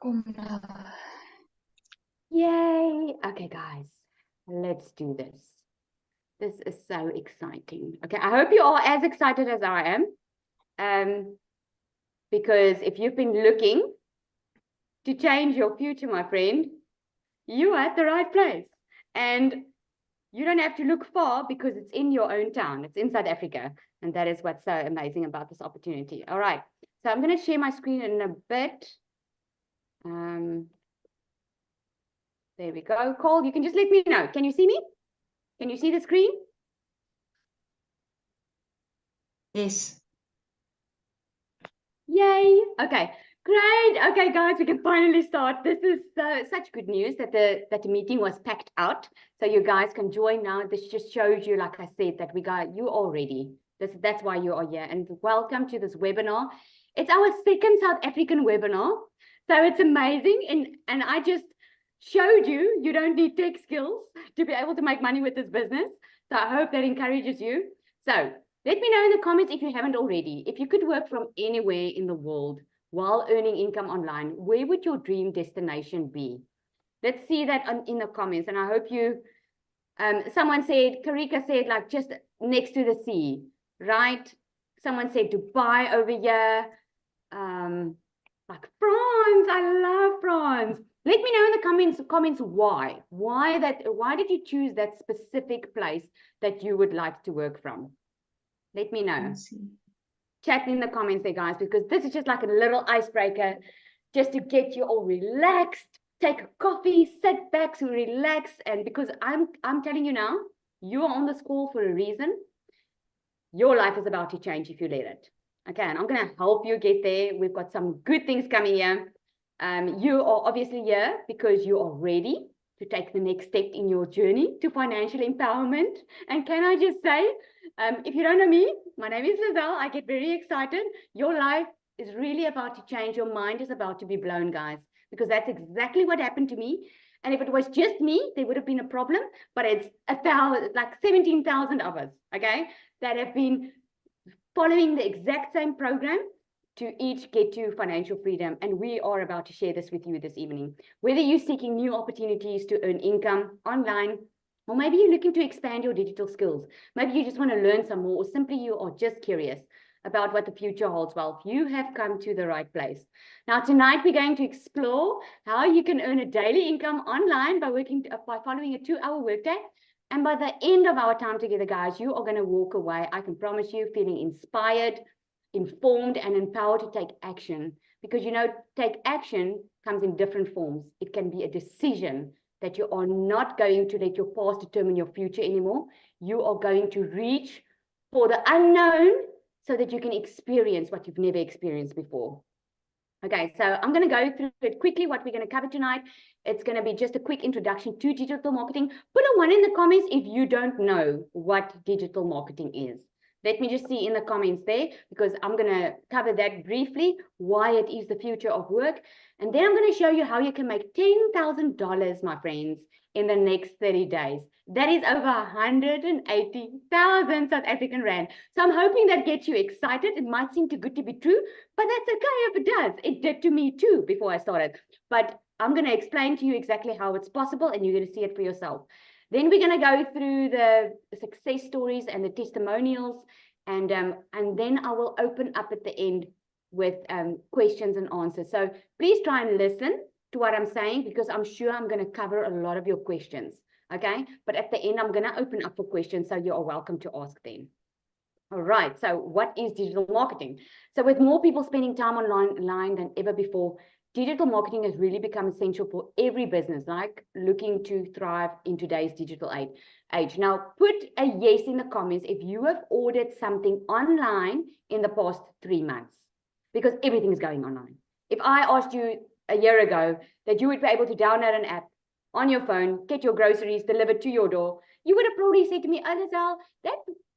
Kom nou. Yay. Okay, guys, let's do this. This is so exciting. Okay, I hope you are as excited as I am. Because if you've been looking to change your future, my friend, you are at the right place. And you don't have to look far because it's in your own town. It's in South Africa. And that is what's so amazing about this opportunity. All right. So I'm going to share my screen in a bit. There we go. Cole, you can just let me know. Can you see me? Can you see the screen? Yes. Yay. Okay. Great. Okay, guys, we can finally start. This is such good news that the meeting was packed out. So you guys can join now. This just shows you, like I said, that we got you already. That's why you are here. And welcome to this webinar. It's our second South African webinar. So it's amazing. And I just showed you, you don't need tech skills to be able to make money with this business. So I hope that encourages you. So let me know in the comments if you haven't already. If you could work from anywhere in the world while earning income online, where would your dream destination be? Let's see that in the comments. And I hope you, someone said, Karika said, like just next to the sea, right? Someone said Dubai over here. Like France, I love France. Let me know in the comments why. Why did you choose that specific place that you would like to work from? Let me know. Chat in the comments there, guys, because this is just like a little icebreaker just to get you all relaxed. Take a coffee, sit back, so relax. And because I'm telling you now, you are on this call for a reason. Your life is about to change if you let it. Okay, and I'm going to help you get there. We've got some good things coming here. You are obviously here because you are ready to take the next step in your journey to financial empowerment. And can I just say, if you don't know me, my name is Lizelle. I get very excited. Your life is really about to change. Your mind is about to be blown, guys, because that's exactly what happened to me. And if it was just me, there would have been a problem. But it's like 17,000 of us, okay, that have been following the exact same program to each get to financial freedom. And we are about to share this with you this evening. Whether you're seeking new opportunities to earn income online, or maybe you're looking to expand your digital skills. Maybe you just want to learn some more, or simply you are just curious about what the future holds. Well, you have come to the right place. Now, tonight we're going to explore how you can earn a daily income online by following a 2-hour workday. And by the end of our time together, guys, you are going to walk away, I can promise you, feeling inspired, informed, and empowered to take action. Because, you know, take action comes in different forms. It can be a decision that you are not going to let your past determine your future anymore. You are going to reach for the unknown so that you can experience what you've never experienced before. Okay, so I'm going to go through it quickly, what we're going to cover tonight. It's going to be just a quick introduction to digital marketing. Put a 1 in the comments if you don't know what digital marketing is. Let me just see in the comments there, because I'm going to cover that briefly, why it is the future of work. And then I'm going to show you how you can make $10,000, my friends, in the next 30 days. That is over 180,000 South African Rand. So I'm hoping that gets you excited. It might seem too good to be true, but that's okay if it does. It did to me too before I started. But I'm going to explain to you exactly how it's possible, and you're going to see it for yourself. Then we're going to go through the success stories and the testimonials, and then I will open up at the end with questions and answers. So please try and listen to what I'm saying, because I'm sure I'm going to cover a lot of your questions. Okay, but at the end, I'm going to open up for questions, so you are welcome to ask them. All right, so what is digital marketing? So with more people spending time online than ever before, digital marketing has really become essential for every business, like looking to thrive in today's digital age. Now, put a yes in the comments if you have ordered something online in the past 3 months, because everything is going online. If I asked you a year ago that you would be able to download an app on your phone, get your groceries delivered to your door, you would have probably said to me, oh, Lizelle,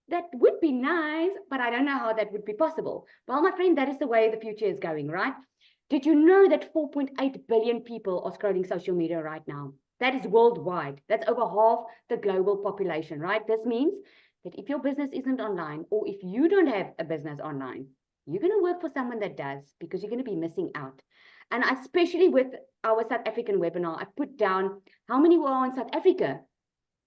that would be nice, but I don't know how that would be possible. Well, my friend, that is the way the future is going, right? Did you know that 4.8 billion people are scrolling social media right now? That is worldwide. That's over half the global population, right? This means that if your business isn't online, or if you don't have a business online, you're going to work for someone that does, because you're going to be missing out. And especially with our South African webinar, I put down how many were on South Africa.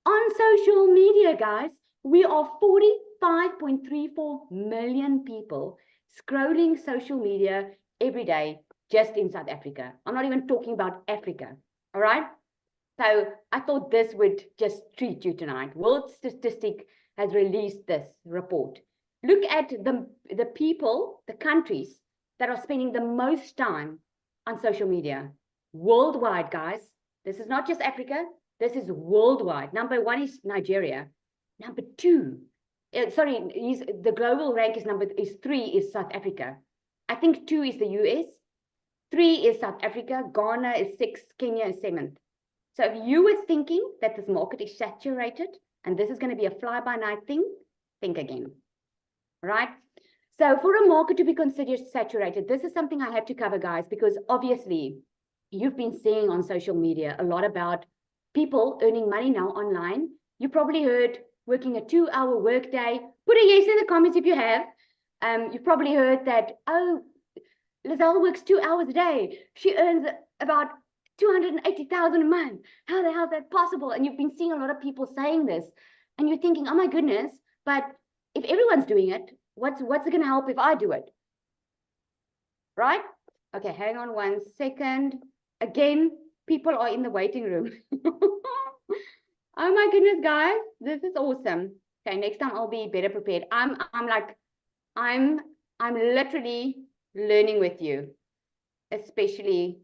On social media, guys, we are 45.34 million people scrolling social media every day just in South Africa. I'm not even talking about Africa, all right? So I thought this would just treat you tonight. World Statistic has released this report. Look at the people, the countries that are spending the most time on social media. Worldwide, guys. This is not just Africa. This is worldwide. Number 1 is Nigeria. Number 2, the global rank is 3 is South Africa. I think 2 is the US. 3 is South Africa. Ghana is 6. Kenya is 7th. So if you were thinking that this market is saturated and this is going to be a fly-by-night thing, think again, right? So for a market to be considered saturated, this is something I have to cover, guys, because obviously you've been seeing on social media a lot about people earning money now online. You probably heard working a 2-hour workday. Put a yes in the comments if you have. You've probably heard that, oh, Lizelle works 2 hours a day. She earns about 280,000 a month. How the hell is that possible? And you've been seeing a lot of people saying this, and you're thinking, oh my goodness, but if everyone's doing it, what's it going to help if I do it? Right? Okay, hang on 1 second. Again, people are in the waiting room. Oh my goodness, guys, this is awesome. Okay, next time I'll be better prepared. I'm literally learning with you, especially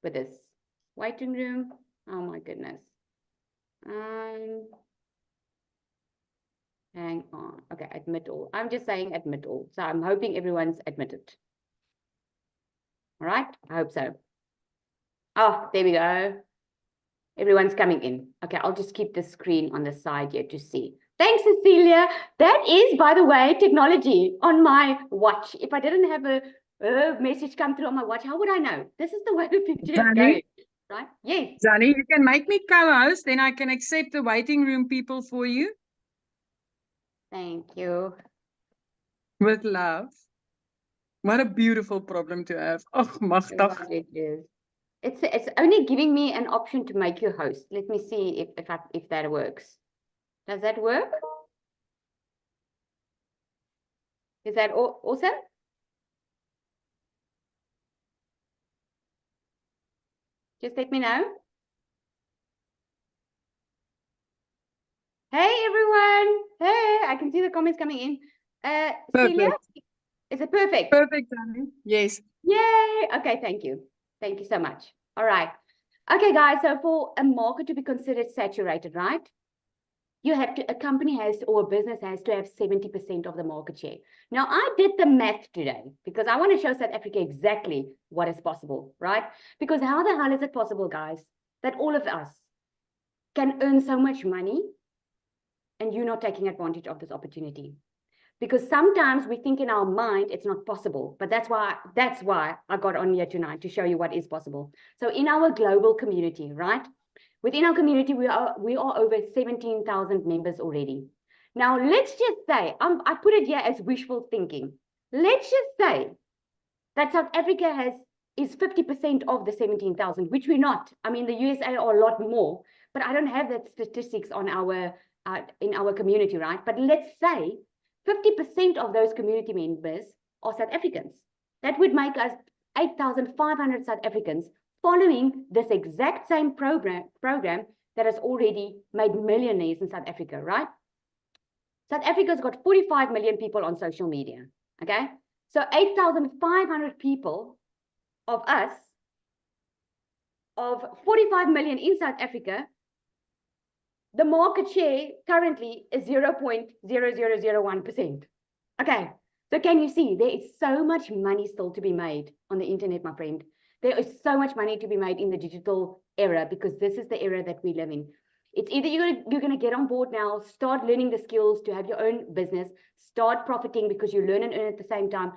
with this waiting room. Oh my goodness. Hang on. Okay, admit all. I'm just saying admit all. So I'm hoping everyone's admitted. All right, I hope so. Oh, there we go. Everyone's coming in. Okay, I'll just keep the screen on the side here to see. Thanks, Cecilia. That is, by the way, technology on my watch. If I didn't have a message come through on my watch, how would I know? This is the way the picture is going, right? Yes. Zanny, you can make me co-host, then I can accept the waiting room people for you. Thank you. With love. What a beautiful problem to have. Oh, machtig. It is. It's only giving me an option to make you host. Let me see if that works. Does that work? Is that awesome? Just let me know. Hey everyone. Hey, I can see the comments coming in. Celia, is it perfect? Perfect, Zanny. Yes. Yay. Okay, thank you. Thank you so much. All right. Okay, guys, so for a market to be considered saturated, right? A company has, or a business has to have 70% of the market share. Now, I did the math today because I want to show South Africa exactly what is possible, right? Because how the hell is it possible, guys, that all of us can earn so much money and you're not taking advantage of this opportunity? Because sometimes we think in our mind it's not possible, but that's why I got on here tonight to show you what is possible. So in our global community, right? Within our community, we are over 17,000 members already. Now, let's just say, I put it here as wishful thinking. Let's just say that South Africa is 50% of the 17,000, which we're not. I mean, the USA are a lot more, but I don't have that statistics on in our community, right? But let's say 50% of those community members are South Africans. That would make us 8,500 South Africans following this exact same program that has already made millionaires in South Africa, right? South Africa's got 45 million people on social media, okay? So 8,500 people of us, of 45 million in South Africa, the market share currently is 0.0001%. Okay, so can you see there is so much money still to be made on the internet, my friend. There is so much money to be made in the digital era because this is the era that we live in. It's either you're going to get on board now, start learning the skills to have your own business, start profiting because you learn and earn at the same time,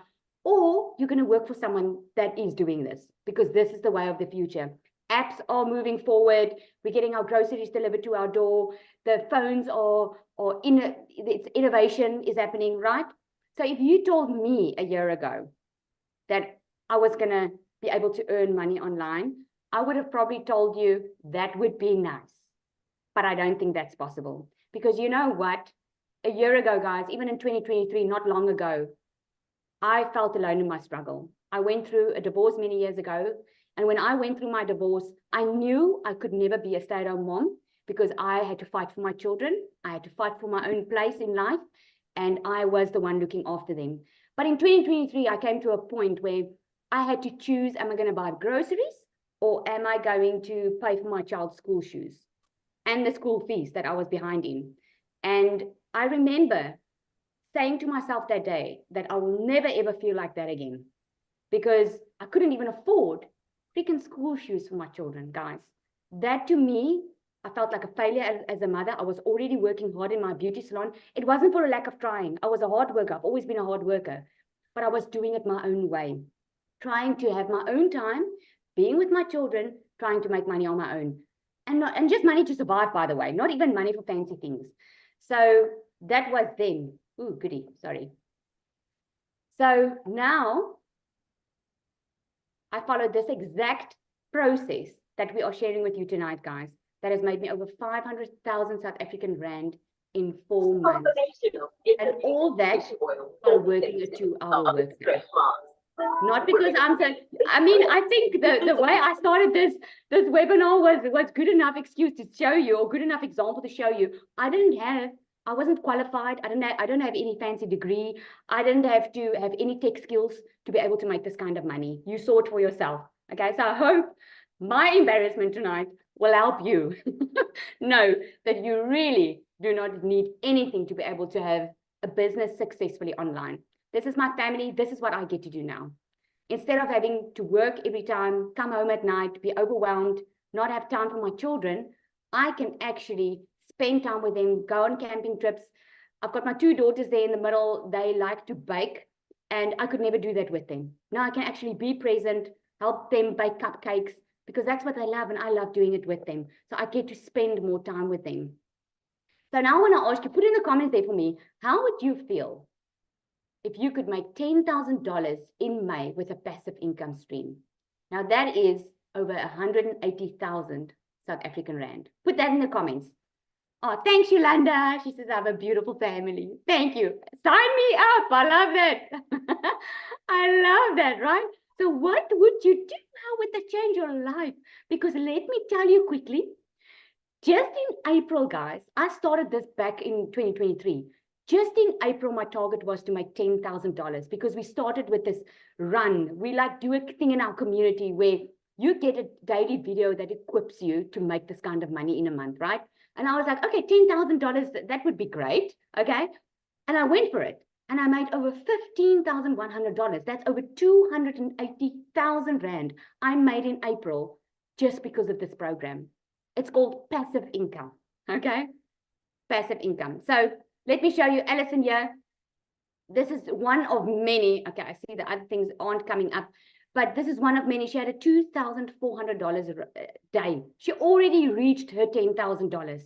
or you're going to work for someone that is doing this because this is the way of the future. Apps are moving forward. We're getting our groceries delivered to our door. The phones it's innovation is happening, right? So if you told me a year ago that I was going to be able to earn money online, I would have probably told you that would be nice. But I don't think that's possible. Because you know what? A year ago, guys, even in 2023, not long ago, I felt alone in my struggle. I went through a divorce many years ago. And when I went through my divorce, I knew I could never be a stay-at-home mom because I had to fight for my children. I had to fight for my own place in life. And I was the one looking after them. But in 2023, I came to a point where I had to choose, am I going to buy groceries or am I going to pay for my child's school shoes and the school fees that I was behind in? And I remember saying to myself that day that I will never ever feel like that again because I couldn't even afford freaking school shoes for my children, guys. That to me, I felt like a failure as a mother. I was already working hard in my beauty salon. It wasn't for a lack of trying. I was a hard worker. I've always been a hard worker, but I was doing it my own way, trying to have my own time, being with my children, trying to make money on my own. And just money to survive, by the way, not even money for fancy things. So that was then. Ooh, goody, sorry. So now I followed this exact process that we are sharing with you tonight, guys. That has made me over 500,000 South African Rand in 4 months. And all that while working a 2-hour workday. Not because I'm so, I mean, I think the way I started this webinar was good enough excuse to show you, or good enough example to show you. I wasn't qualified. I don't have any fancy degree. I didn't have to have any tech skills to be able to make this kind of money. You saw it for yourself. Okay, so I hope my embarrassment tonight will help you know that you really do not need anything to be able to have a business successfully online. This is my family. This is what I get to do now. Instead of having to work every time, come home at night, be overwhelmed, not have time for my children, I can actually spend time with them, go on camping trips. I've got my 2 daughters there in the middle. They like to bake, and I could never do that with them. Now I can actually be present, help them bake cupcakes, because that's what they love, and I love doing it with them. So I get to spend more time with them. So now I want to ask you, put in the comments there for me, how would you feel if you could make $10,000 in May with a passive income stream? Now that is over 180,000 South African Rand. Put that in the comments. Oh, thanks, Yolanda. She says, I have a beautiful family. Thank you. Sign me up. I love that. I love that, right? So what would you do? How would that change your life? Because let me tell you quickly, just in April, guys, I started this back in 2023. Just in April, my target was to make $10,000 because we started with this run. We like do a thing in our community where you get a daily video that equips you to make this kind of money in a month, right? And I was like, okay, $10,000, that would be great, okay? And I went for it. And I made over $15,100. That's over 280,000 Rand I made in April just because of this program. It's called passive income, okay? Passive income. So let me show you Alison here. This is one of many. Okay, I see the other things aren't coming up. But this is one of many. She had a $2,400 a day. She already reached her $10,000.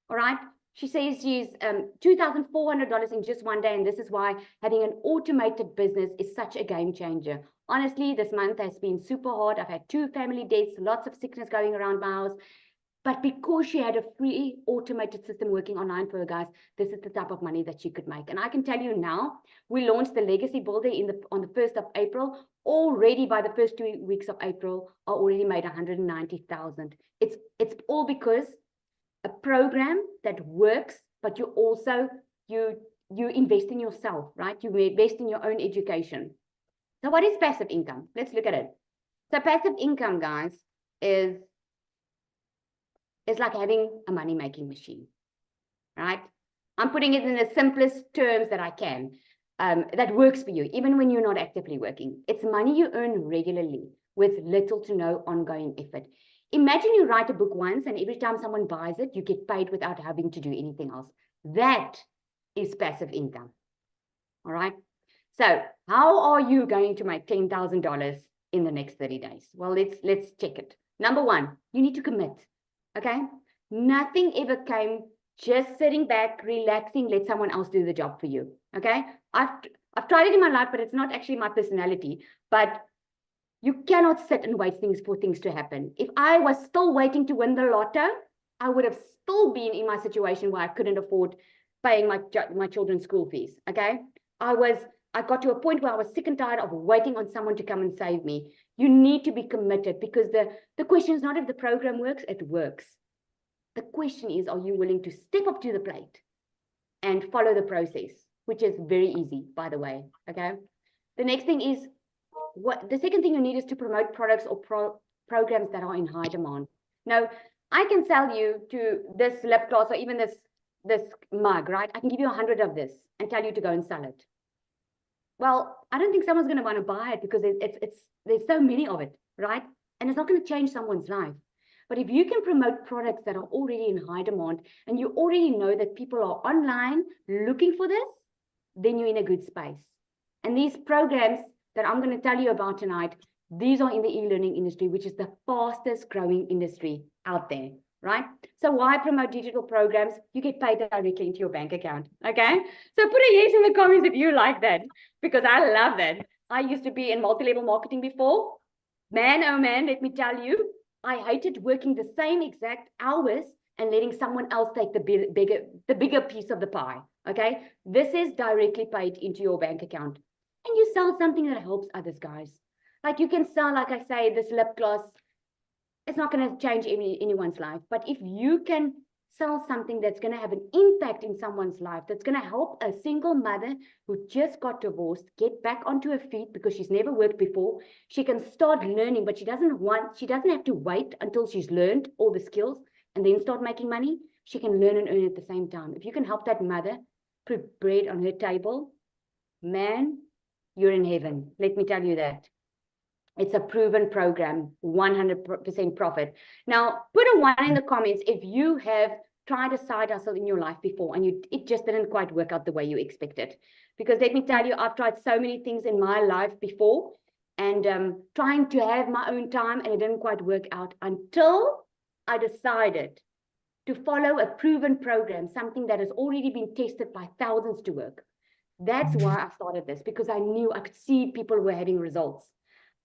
All right. She says she's $2,400 in just one day. And this is why having an automated business is such a game changer. Honestly, this month has been super hard. I've had 2 family deaths, lots of sickness going around my house. But because she had a free automated system working online for her, guys, this is the type of money that she could make. And I can tell you now, we launched the Legacy Builder on the 1st of April. Already by the first 2 weeks of April, I already made 190,000. It's all because a program that works, but you also, you invest in yourself, right? You invest in your own education. So what is passive income? Let's look at it. So passive income, guys, is like having a money-making machine, right? I'm putting it in the simplest terms that I can, that works for you, even when you're not actively working. It's money you earn regularly with little to no ongoing effort. Imagine you write a book once, and every time someone buys it, you get paid without having to do anything else. That is passive income, all right? So how are you going to make $10,000 in the next 30 days? Well, let's check it. Number 1, you need to commit. Okay, nothing ever came just sitting back, relaxing, let someone else do the job for you. Okay, I've tried it in my life, but it's not actually my personality. But You cannot sit and wait for things to happen. If I was still waiting to win the lotto, I would have still been in my situation where I couldn't afford paying my children's school fees, okay? I got to a point where I was sick and tired of waiting on someone to come and save me. You need to be committed, because the question is not if the program works, it works. The question is, are you willing to step up to the plate and follow the process, which is very easy, by the way, okay? The next thing is, the second thing you need is to promote products or programs that are in high demand. Now, I can sell you to this lip gloss or even this mug, right? I can give you 100 of this and tell you to go and sell it. Well, I don't think someone's going to want to buy it, because there's so many of it, right? And it's not going to change someone's life. But if you can promote products that are already in high demand, and you already know that people are online looking for this, then you're in a good space. And these programs that I'm going to tell you about tonight, these are in the e-learning industry, which is the fastest growing industry out there, right? So why promote digital programs? You get paid directly into your bank account, okay? So put a yes in the comments if you like that, because I love that. I used to be in multi-level marketing before. Man, oh man, let me tell you, I hated working the same exact hours and letting someone else take the bigger piece of the pie, okay? This is directly paid into your bank account. And you sell something that helps others, guys. Like you can sell, like I say, this lip gloss. It's not going to change anyone's life. But if you can sell something that's going to have an impact in someone's life, that's going to help a single mother who just got divorced get back onto her feet because she's never worked before, she can start learning, but she doesn't have to wait until she's learned all the skills and then start making money. She can learn and earn at the same time. If you can help that mother put bread on her table, man, you're in heaven. Let me tell you that. It's a proven program, 100% profit. Now, put a 1 in the comments if you have tried a side hustle in your life before and it just didn't quite work out the way you expected. Because let me tell you, I've tried so many things in my life before, and trying to have my own time, and it didn't quite work out until I decided to follow a proven program, something that has already been tested by thousands to work. That's why I started this, because I knew I could see people were having results.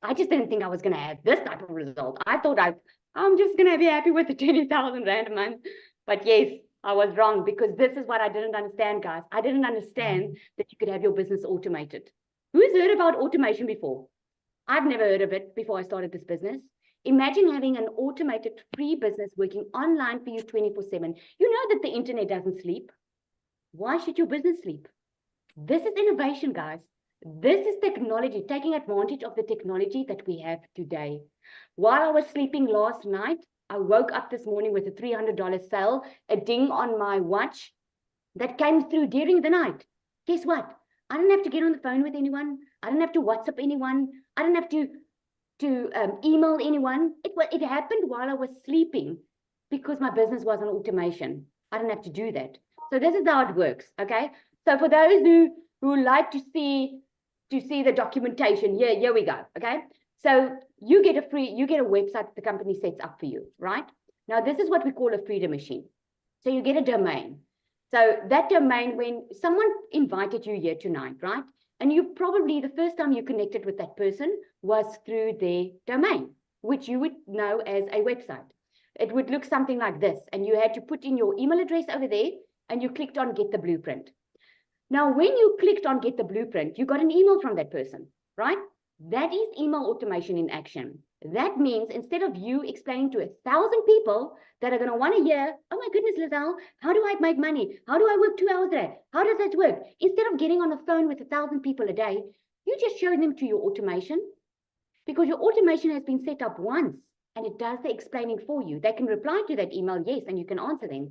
I just didn't think I was going to have this type of result. I thought I'm just going to be happy with the 20,000 Rand a month. But yes, I was wrong, because this is what I didn't understand, guys. I didn't understand that you could have your business automated. Who's heard about automation before? I've never heard of it before I started this business. Imagine having an automated free business working online for you 24/7. You know that the internet doesn't sleep. Why should your business sleep? This is innovation, guys. This is technology, taking advantage of the technology that we have today. While I was sleeping last night, I woke up this morning with a $300 sale, a ding on my watch that came through during the night. Guess what? I didn't have to get on the phone with anyone. I didn't have to WhatsApp anyone. I didn't have to email anyone. It happened while I was sleeping, because my business was on automation. I didn't have to do that. So this is how it works, okay? So for those who like to see the documentation, here we go, okay? So you get a website that the company sets up for you, right? Now, this is what we call a freedom machine. So you get a domain. So that domain, when someone invited you here tonight, right? And you probably, the first time you connected with that person was through their domain, which you would know as a website. It would look something like this, and you had to put in your email address over there, and you clicked on Get the Blueprint. Now, when you clicked on Get the Blueprint, you got an email from that person, right? That is email automation in action. That means instead of you explaining to 1,000 people that are going to want to hear, oh my goodness, Lizelle, how do I make money? How do I work 2 hours a day? How does that work? Instead of getting on the phone with 1,000 people a day, you just show them to your automation, because your automation has been set up once and it does the explaining for you. They can reply to that email, yes, and you can answer them.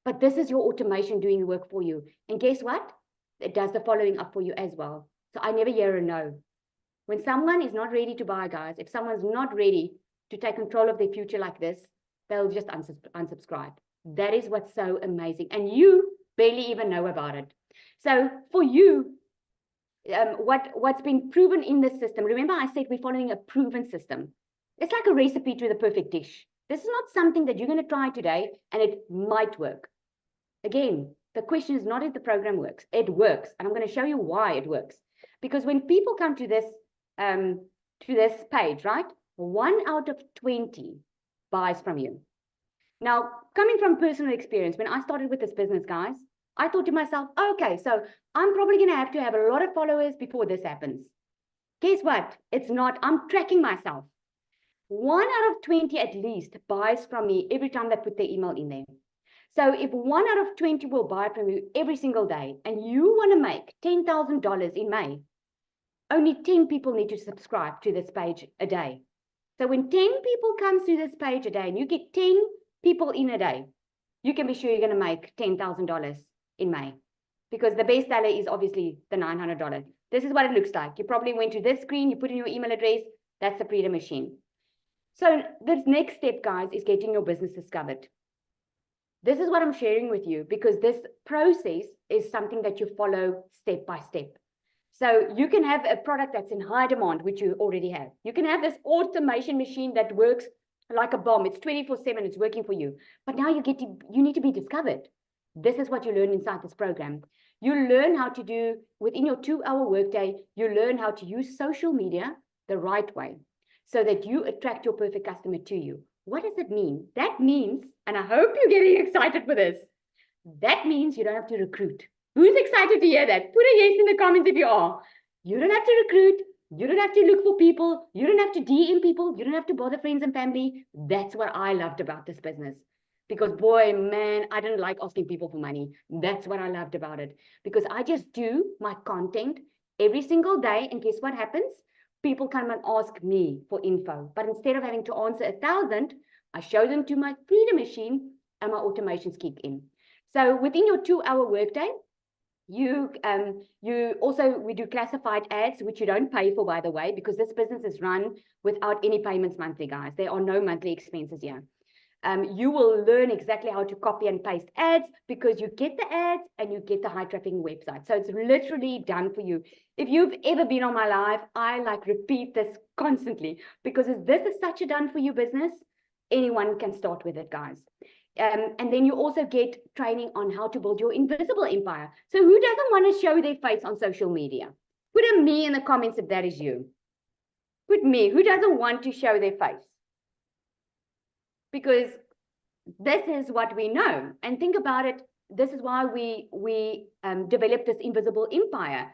But this is your automation doing the work for you. And guess what? It does the following up for you as well. So I never hear a no. When someone is not ready to buy, guys, if someone's not ready to take control of their future like this, they'll just unsubscribe. That is what's so amazing. And you barely even know about it. So for you, what's been proven in this system, remember I said we're following a proven system. It's like a recipe to the perfect dish. This is not something that you're going to try today and it might work. Again, the question is not if the program works. It works. And I'm going to show you why it works. Because when people come to this to this page, right? 1 out of 20 buys from you. Now, coming from personal experience, when I started with this business, guys, I thought to myself, okay, so I'm probably going to have a lot of followers before this happens. Guess what? It's not. I'm tracking myself. 1 out of 20 at least buys from me every time they put their email in there. So if 1 out of 20 will buy from you every single day, and you want to make $10,000 in May, only 10 people need to subscribe to this page a day. So when 10 people come to this page a day and you get 10 people in a day, you can be sure you're going to make $10,000 in May, because the best seller is obviously the $900. This is what it looks like. You probably went to this screen, you put in your email address, that's the Freedom Machine. So the next step, guys, is getting your business discovered. This is what I'm sharing with you, because this process is something that you follow step by step. So you can have a product that's in high demand, which you already have. You can have this automation machine that works like a bomb. It's 24/7, it's working for you. But now you need to be discovered. This is what you learn inside this program. You learn how to do, within your 2-hour workday, you learn how to use social media the right way so that you attract your perfect customer to you. What does it mean? That means, and I hope you're getting excited for this, that means you don't have to recruit. Who's excited to hear that? Put a yes in the comments if you are. You don't have to recruit. You don't have to look for people. You don't have to DM people. You don't have to bother friends and family. That's what I loved about this business. Because boy, man, I didn't like asking people for money. That's what I loved about it. Because I just do my content every single day. And guess what happens? People come and ask me for info. But instead of having to answer 1,000, I show them to my Freedom Machine and my automations kick in. So within your 2-hour workday, we do classified ads, which you don't pay for, by the way, because this business is run without any payments monthly, guys. There are no monthly expenses here. You will learn exactly how to copy and paste ads, because you get the ads and you get the high traffic website. So it's literally done for you. If you've ever been on my live, I repeat this constantly, because if this is such a done for you business, anyone can start with it, guys. And then you also get training on how to build your invisible empire. So who doesn't want to show their face on social media? Put a me in the comments if that is you. Put me. Who doesn't want to show their face? Because this is what we know. And think about it. This is why we developed this invisible empire.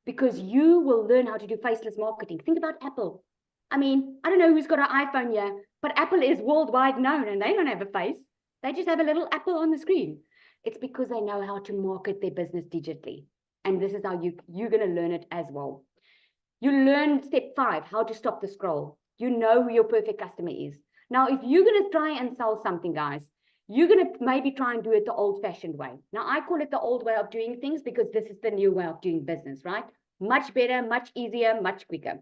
Because you will learn how to do faceless marketing. Think about Apple. I mean, I don't know who's got an iPhone here, but Apple is worldwide known and they don't have a face. They just have a little apple on the screen. It's because they know how to market their business digitally. And this is how you're going to learn it as well. You learn step 5, how to stop the scroll. You know who your perfect customer is. Now, if you're going to try and sell something, guys, you're going to maybe try and do it the old-fashioned way. Now, I call it the old way of doing things because this is the new way of doing business, right? Much better, much easier, much quicker.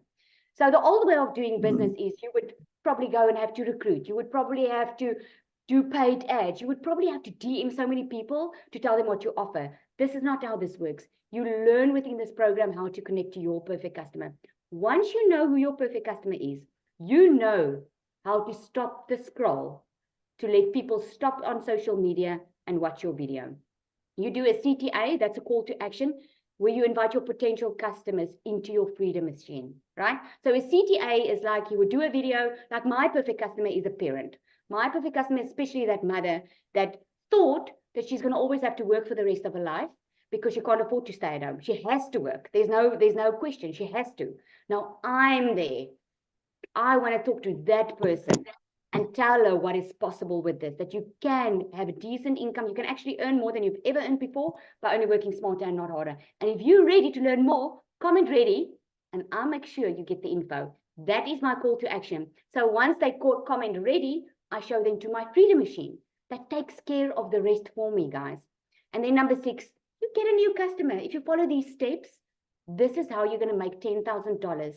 So the old way of doing business is you would probably go and have to recruit. You would probably have to do paid ads. You would probably have to DM so many people to tell them what you offer. This is not how this works. You learn within this program how to connect to your perfect customer. Once you know who your perfect customer is, you know how to stop the scroll, to let people stop on social media and watch your video. You do a CTA, that's a call to action, where you invite your potential customers into your Freedom Machine, right? So a CTA is like you would do a video, like my perfect customer is a parent. My perfect customer, especially that mother that thought that she's going to always have to work for the rest of her life because she can't afford to stay at home. She has to work. There's no question. She has to. Now I'm there. I want to talk to that person and tell her what is possible with this, that you can have a decent income. You can actually earn more than you've ever earned before by only working smarter and not harder. And if you're ready to learn more, comment ready, and I'll make sure you get the info. That is my call to action. So once they comment ready, I show them to my Freedom Machine that takes care of the rest for me, guys. And then number 6, you get a new customer. If you follow these steps, this is how you're going to make $10,000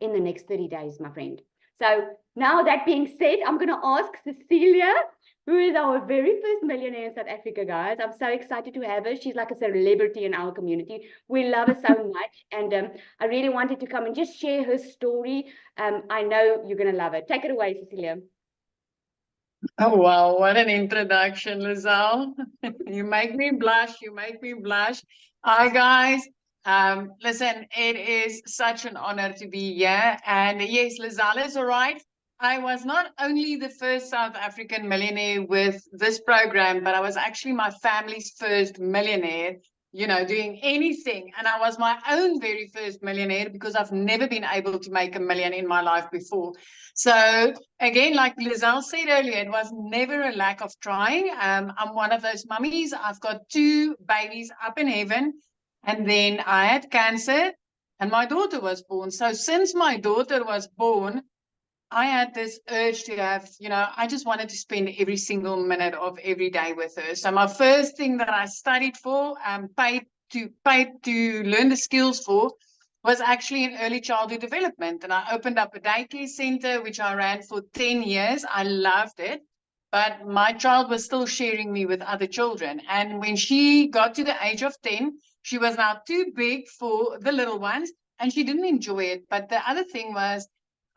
in the next 30 days, my friend. So now that being said, I'm going to ask Cecilia, who is our very first millionaire in South Africa, guys. I'm so excited to have her. She's like a celebrity in our community. We love her so much. And I really wanted to come and just share her story. I know you're going to love it. Take it away, Cecilia. Oh, wow. What an introduction, Lizelle. You make me blush. You make me blush. Hi, guys. Listen, it is such an honor to be here. And yes, Lizelle is all right. I was not only the first South African millionaire with this program, but I was actually my family's first millionaire, doing anything. And I was my own very first millionaire because I've never been able to make $1 million in my life before. So again, like Lizelle said earlier, it was never a lack of trying. I'm one of those mummies. I've got 2 babies up in heaven. And then I had cancer and my daughter was born. So since my daughter was born, I had this urge to have, I just wanted to spend every single minute of every day with her. So my first thing that I studied for, paid to learn the skills for, was actually in early childhood development. And I opened up a daycare center, which I ran for 10 years. I loved it. But my child was still sharing me with other children. And when she got to the age of 10, she was now too big for the little ones and she didn't enjoy it. But the other thing was,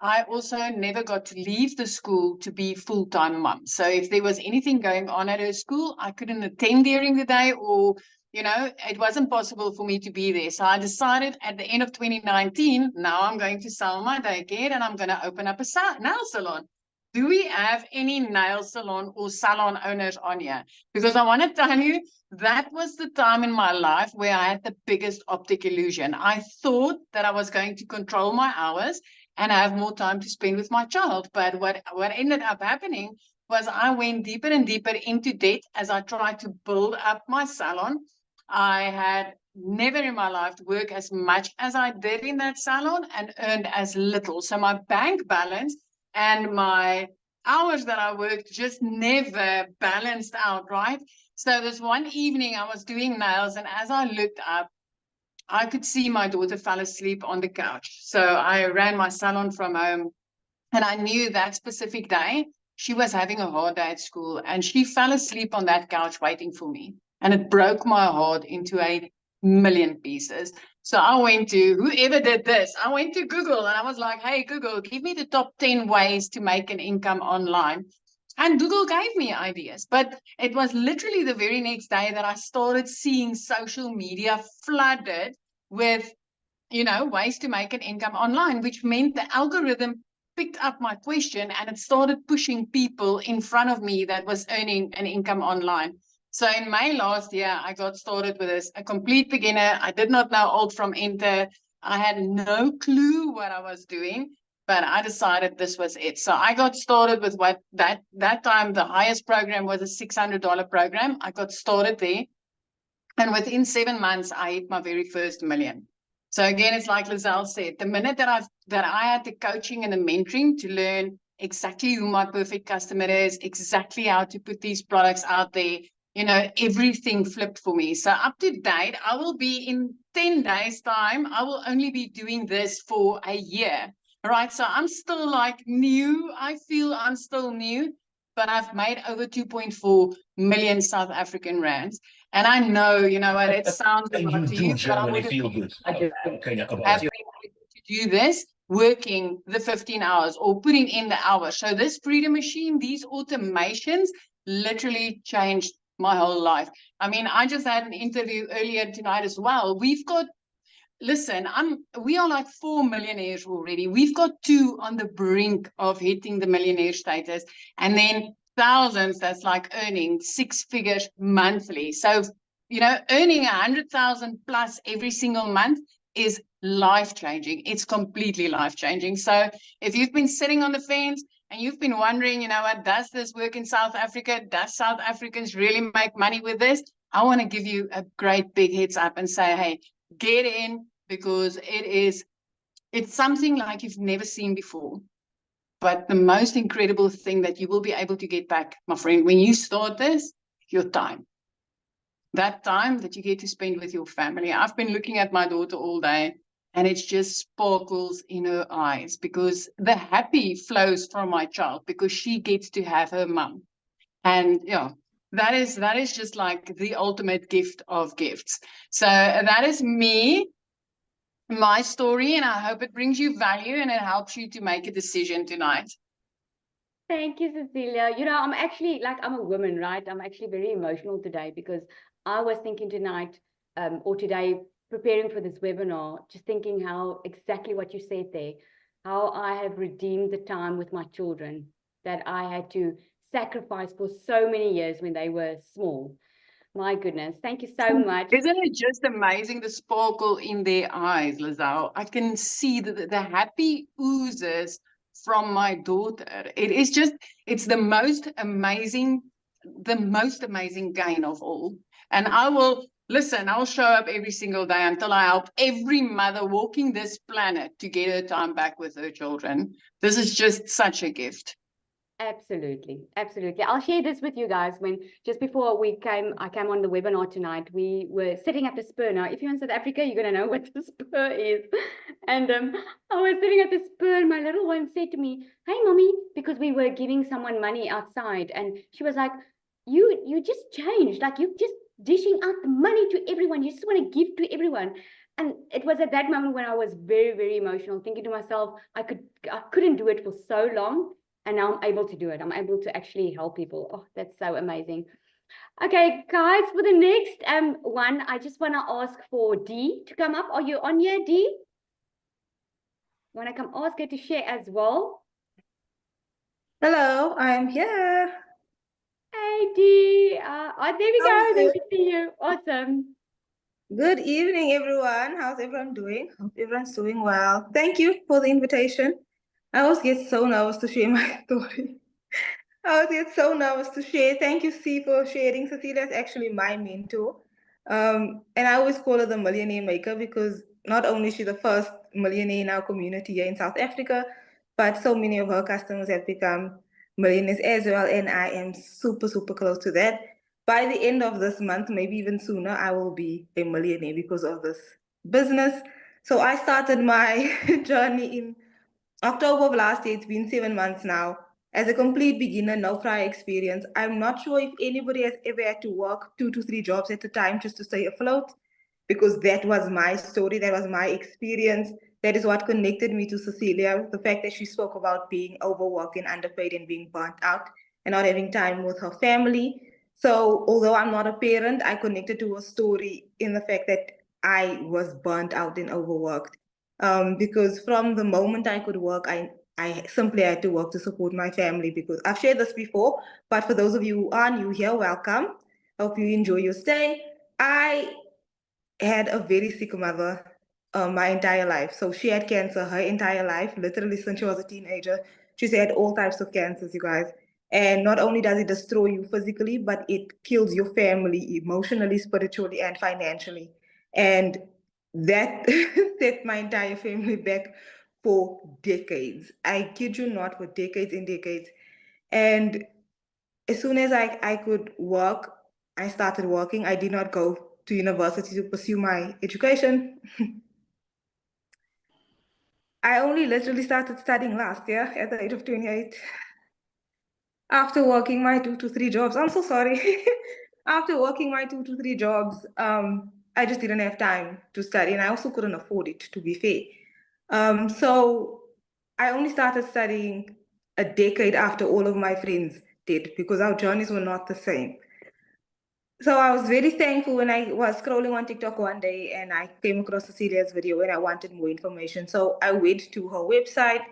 I also never got to leave the school to be full-time mom. So if there was anything going on at her school, I couldn't attend during the day or, it wasn't possible for me to be there. So I decided at the end of 2019, now I'm going to sell my daycare and I'm going to open up a nail salon. Do we have any nail salon or salon owners on here? Because I want to tell you, that was the time in my life where I had the biggest optic illusion. I thought that I was going to control my hours and have more time to spend with my child. But what ended up happening was I went deeper and deeper into debt as I tried to build up my salon. I had never in my life worked as much as I did in that salon and earned as little. So my bank balance and my hours that I worked just never balanced out, right? So this one evening I was doing nails, and as I looked up, I could see my daughter fell asleep on the couch. So I ran my salon from home, and I knew that specific day she was having a hard day at school, and she fell asleep on that couch waiting for me. And it broke my heart into 1,000,000 pieces. So I went to, whoever did this, I went to Google and I was like, hey, Google, give me the top 10 ways to make an income online. And Google gave me ideas, but it was literally the very next day that I started seeing social media flooded with, ways to make an income online, which meant the algorithm picked up my question and it started pushing people in front of me that was earning an income online. So in May last year, I got started with this, a complete beginner. I did not know alt from enter. I had no clue what I was doing, but I decided this was it. So I got started with what that time, the highest program was a $600 program. I got started there. And within 7 months, I hit my very first $1 million. So again, it's like Lizelle said, the minute that I had the coaching and the mentoring to learn exactly who my perfect customer is, exactly how to put these products out there, everything flipped for me. So up to date, I will be in 10 days time, I will only be doing this for a year, right? So I'm still like new. I feel I'm still new, but I've made over 2.4 million South African rands. And I know, what it sounds And like you to do you, but I generally would feel good. have been 𝐿 able to do this working the 15 hours or putting in the hours. So this freedom machine, these automations literally changed my whole life. I mean, I just had an interview earlier tonight as well. Listen, we are like 4 millionaires already. We've got 2 on the brink of hitting the millionaire status, and then thousands that's like earning 6 figures monthly. So, earning 100,000 plus every single month is life-changing. It's completely life-changing. So if you've been sitting on the fence and you've been wondering, what, does this work in South Africa? Does South Africans really make money with this? I want to give you a great big heads up and say, hey, get in, because it's something like you've never seen before. But the most incredible thing that you will be able to get back, my friend, when you start this, your time. That time that you get to spend with your family. I've been looking at my daughter all day and it just sparkles in her eyes because the happy flows from my child because she gets to have her mum. And that is just like the ultimate gift of gifts. So that is me, my story, and I hope it brings you value and it helps you to make a decision tonight. Thank you, Cecilia. I'm actually, I'm a woman, right? I'm actually very emotional today because I was thinking tonight or today preparing for this webinar, just thinking how exactly what you said there, how I have redeemed the time with my children that I had to sacrifice for so many years when they were small. My goodness, thank you so much. Isn't it just amazing, the sparkle in their eyes, Lizelle? I can see the happy oozes from my daughter. It is just, it's the most amazing gain of all. And I will, listen, I'll show up every single day until I help every mother walking this planet to get her time back with her children. This is just such a gift. Absolutely, absolutely. I'll share this with you guys. When just before I came on the webinar tonight, we were sitting at the spur. Now, if you're in South Africa, you're gonna know what the spur is. And I was sitting at the spur, and my little one said to me, "Hey, mommy," because we were giving someone money outside, and she was like, "You just changed. Like you just dishing out the money to everyone. You just want to give to everyone." And it was at that moment when I was very, very emotional, thinking to myself, I couldn't do it for so long. And now I'm able to do it. I'm able to actually help people. Oh, that's so amazing. Okay, guys, for the next one, I just want to ask for Dee to come up. Are you on here, Dee? Want to come ask her to share as well? Hello, I'm here. Hey, Dee. There we go. There we see you. Awesome. Good evening, everyone. How's everyone doing? Hope everyone's doing well. Thank you for the invitation. I always get so nervous to share my story. I always get so nervous to share. Thank you, C, for sharing. Cecilia is actually my mentor. And I always call her the millionaire maker because not only is she the first millionaire in our community here in South Africa, but so many of her customers have become millionaires as well. And I am super, super close to that. By the end of this month, maybe even sooner, I will be a millionaire because of this business. So I started my journey in October of last year. It's been 7 months now. As a complete beginner, no prior experience. I'm not sure if anybody has ever had to work 2 to 3 jobs at a time just to stay afloat, because that was my story, that was my experience. That is what connected me to Cecilia, the fact that she spoke about being overworked and underpaid and being burnt out and not having time with her family. So although I'm not a parent, I connected to her story in the fact that I was burnt out and overworked. Because from the moment I could work, I simply had to work to support my family, because I've shared this before, but for those of you who are new here, welcome. Hope you enjoy your stay. I had a very sick mother my entire life. So she had cancer her entire life, literally since she was a teenager. She's had all types of cancers, you guys. And not only does it destroy you physically, but it kills your family emotionally, spiritually, and financially. And that set my entire family back for decades. I kid you not, for decades and decades. And as soon as I could work, I started working. I did not go to university to pursue my education. I only literally started studying last year at the age of 28. After working my 2 to 3 jobs, I'm so sorry. After working my 2 to 3 jobs, I just didn't have time to study, and I also couldn't afford it, to be fair. So I only started studying a decade after all of my friends did, because our journeys were not the same. So I was very thankful when I was scrolling on TikTok one day and I came across Cecilia's video and I wanted more information. So I went to her website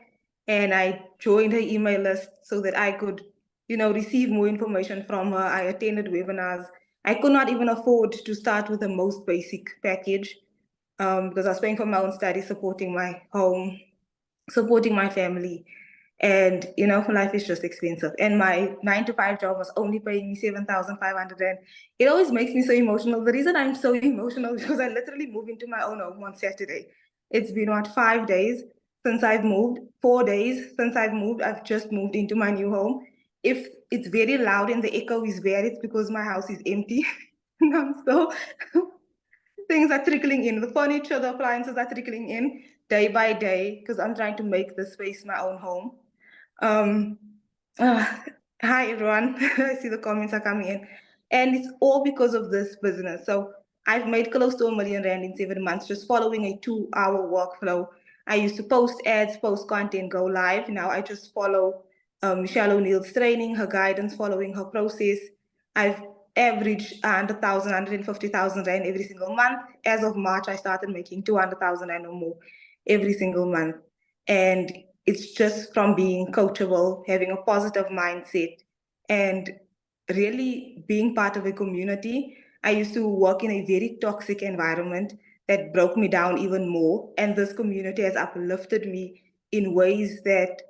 and I joined her email list so that I could, receive more information from her. I attended webinars. I could not even afford to start with the most basic package because I was paying for my own study, supporting my home, supporting my family. And life is just expensive. And my 9 to 5 job was only paying me 7,500. And it always makes me so emotional. The reason I'm so emotional is because I literally moved into my own home on Saturday. It's been 5 days since I've moved, 4 days since I've moved. I've just moved into my new home. If it's very loud and the echo is bad, it's because my house is empty. So things are trickling in. The furniture, the appliances are trickling in day by day because I'm trying to make this space my own home. Hi, everyone. I see the comments are coming in. And it's all because of this business. So I've made close to R1 million in 7 months just following a 2-hour workflow. I used to post ads, post content, go live. Now I just follow Michelle O'Neill's training, her guidance, following her process. I've average 100,000, 150,000 Rand every single month. As of March, I started making 200,000 Rand or more every single month. And it's just from being coachable, having a positive mindset, and really being part of a community. I used to work in a very toxic environment that broke me down even more. And this community has uplifted me in ways that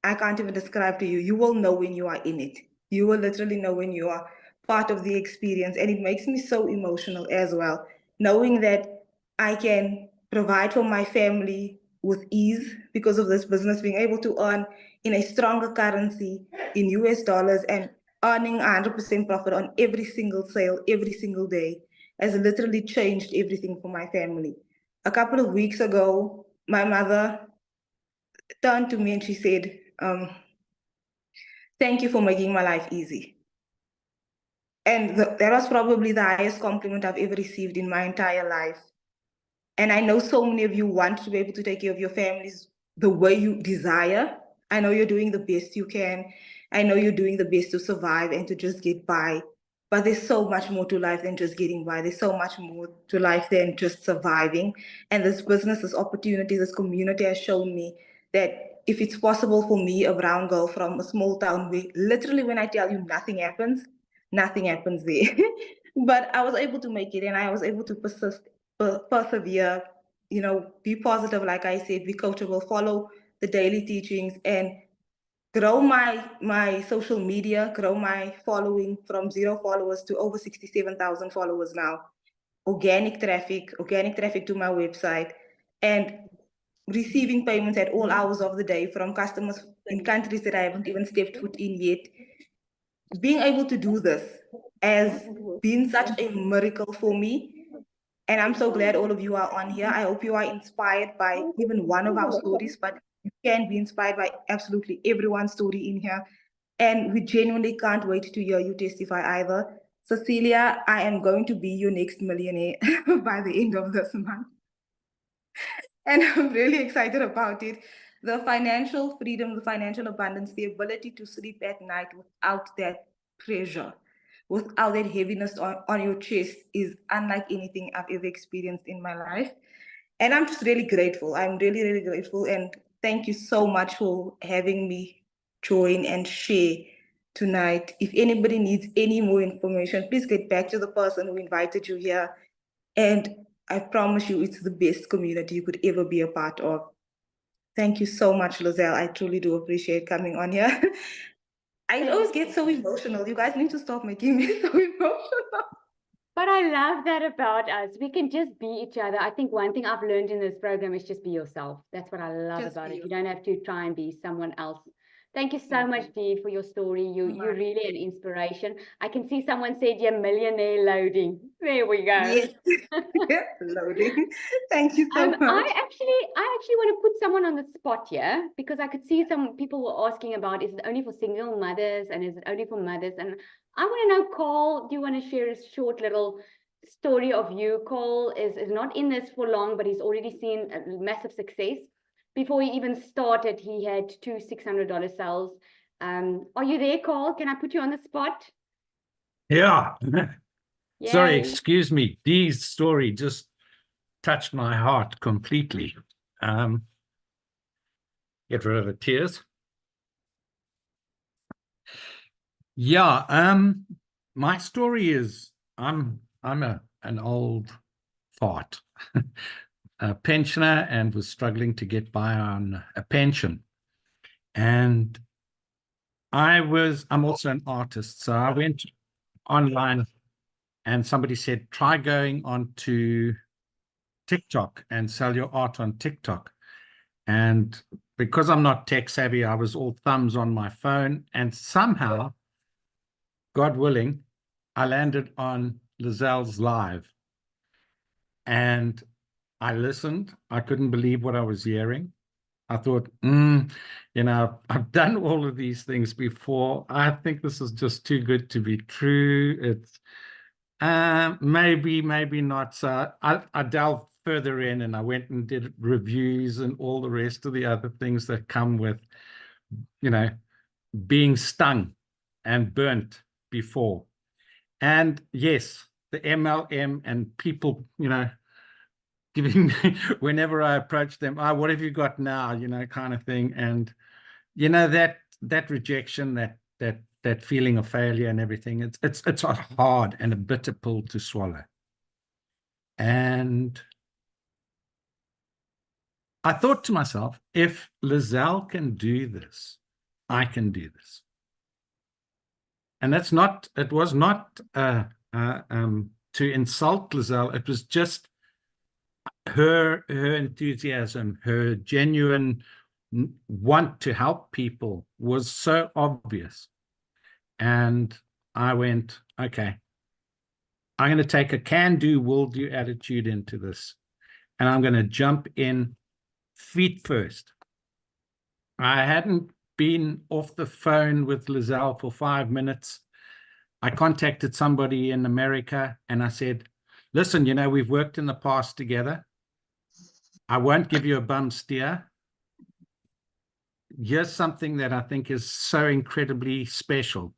I can't even describe to you. You will know when you are in it. You will literally know when you are part of the experience. And it makes me so emotional as well, knowing that I can provide for my family with ease because of this business, being able to earn in a stronger currency in US dollars and earning 100% profit on every single sale, every single day, has literally changed everything for my family. A couple of weeks ago, my mother turned to me and she said, thank you for making my life easy. And that was probably the highest compliment I've ever received in my entire life. And I know so many of you want to be able to take care of your families the way you desire. I know you're doing the best you can. I know you're doing the best to survive and to just get by. But there's so much more to life than just getting by. There's so much more to life than just surviving. And this business, this opportunity, this community has shown me that if it's possible for me, a brown girl from a small town where literally when I tell you nothing happens there. But I was able to make it and I was able to persevere, be positive, like I said, be coachable, follow the daily teachings, and grow my social media, grow my following from 0 followers to over 67,000 followers now. Organic traffic to my website, and receiving payments at all hours of the day from customers in countries that I haven't even stepped foot in yet. Being able to do this has been such a miracle for me. And I'm so glad all of you are on here. I hope you are inspired by even one of our stories, but you can be inspired by absolutely everyone's story in here. And we genuinely can't wait to hear you testify either. Cecilia, I am going to be your next millionaire by the end of this month. And I'm really excited about it. The financial freedom, the financial abundance, the ability to sleep at night without that pressure, without that heaviness on your chest is unlike anything I've ever experienced in my life. And I'm just really grateful. I'm really, really grateful. And thank you so much for having me join and share tonight. If anybody needs any more information, please get back to the person who invited you here. And I promise you, it's the best community you could ever be a part of. Thank you so much, Lozelle. I truly do appreciate coming on here. I always get so emotional. You guys need to stop making me so emotional. But I love that about us. We can just be each other. I think one thing I've learned in this program is just be yourself. That's what I love about it. You don't have to try and be someone else. Thank you so much, Dee, for your story. You're really an inspiration. I can see someone said you're millionaire loading. There we go. Yes. Loading. Thank you so much. I actually want to put someone on the spot here because I could see some people were asking about, is it only for single mothers and is it only for mothers? And I want to know, Cole, do you want to share a short little story of you? Cole is not in this for long, but he's already seen a massive success. Before he even started, he had 2 $600 sales. Are you there, Cole? Can I put you on the spot? Yeah. Sorry, Yay. excuse me. Dee's story just touched my heart completely. Get rid of the tears. Yeah, my story is I'm an old fart. A pensioner and was struggling to get by on a pension. And I'm also an artist. So I went online and somebody said, try going on to TikTok and sell your art on TikTok. And because I'm not tech savvy, I was all thumbs on my phone. And somehow, God willing, I landed on Lozelle's live. And I listened. I couldn't believe what I was hearing. I thought, I've done all of these things before. I think this is just too good to be true. It's maybe not. So I delved further in and I went and did reviews and all the rest of the other things that come with, being stung and burnt before. And yes, the MLM and people, you know, giving me, whenever I approach them, what have you got now, you know, kind of thing. And, you know, that rejection, that feeling of failure and everything, it's a hard and a bitter pill to swallow. And I thought to myself, if 𝐒𝐭𝐚𝐫𝐭 can do this, I can do this. And that's not, it was not to insult 𝐒𝐿𝐴. It was just her enthusiasm, her genuine want to help people was so obvious. And I went, okay, I'm going to take a can-do, will-do attitude into this. And I'm going to jump in feet first. I hadn't been off the phone with 𝐒𝐿𝐴 for 5 minutes. I contacted somebody in America and I said, listen, you know, we've worked in the past together. I won't give you a bum steer. Here's something that I think is so incredibly special.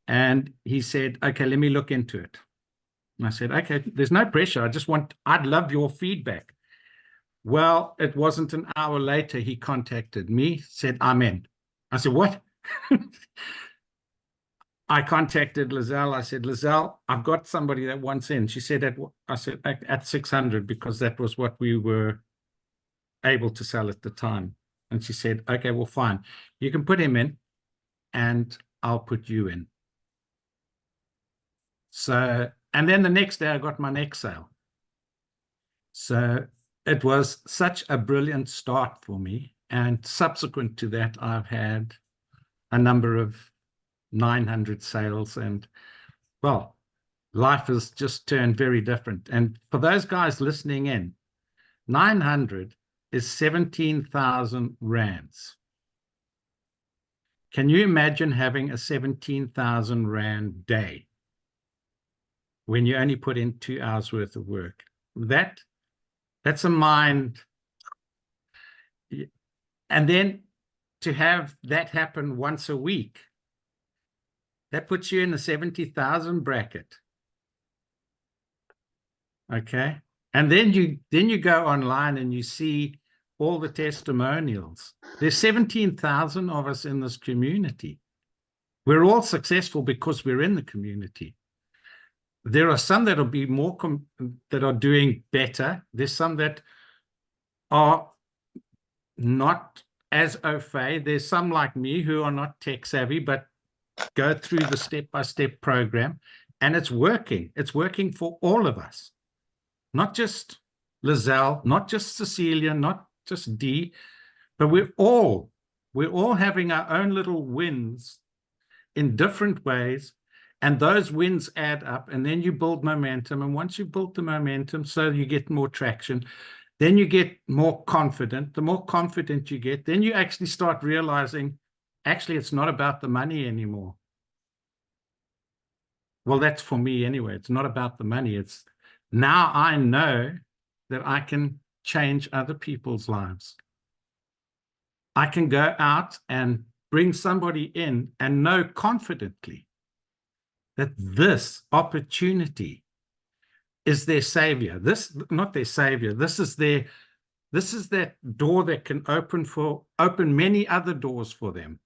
And he said, okay, let me look into it. And I said, okay, there's no pressure. I'd love your feedback. Well, it wasn't an hour later, he contacted me, said, I'm in. I said, what? I contacted 𝐒𝐿𝐴. I said, 𝐒𝐿𝐴, I've got somebody that wants in. She said, I said, at 600, because that was what we were able to sell at the time. And she said, okay, well, fine. You can put him in and I'll put you in. So, and then the next day I got my next sale. So it was such a brilliant start for me. And subsequent to that, I've had a number of 900 sales, and well, life has just turned very different. And for those guys listening in, 900 is 17,000 rands. Can you imagine having a 17,000 rand day when you only put in 2 hours worth of work? That's a mind. And then to have that happen once a week, that puts you in the 70,000 bracket. Okay. And then you go online and you see all the testimonials. There's 17,000 of us in this community. We're all successful because we're in the community. There are some that will be more that are doing better. There's some that are not as au fait. There's some like me who are not tech savvy, but go through the step-by-step program, and it's working. It's working for all of us, not just 𝐒𝐿𝐴, not just Cecilia, not just Dee, but we're all having our own little wins in different ways, and those wins add up, and then you build momentum. And once you build the momentum, so you get more traction, then you get more confident. The more confident you get, then you actually start realizing, actually, it's not about the money anymore. Well, that's for me anyway. It's not about the money. It's now I know that I can change other people's lives. I can go out and bring somebody in and know confidently that this opportunity is their savior. This, not their savior. This is that door that can open many other doors for them.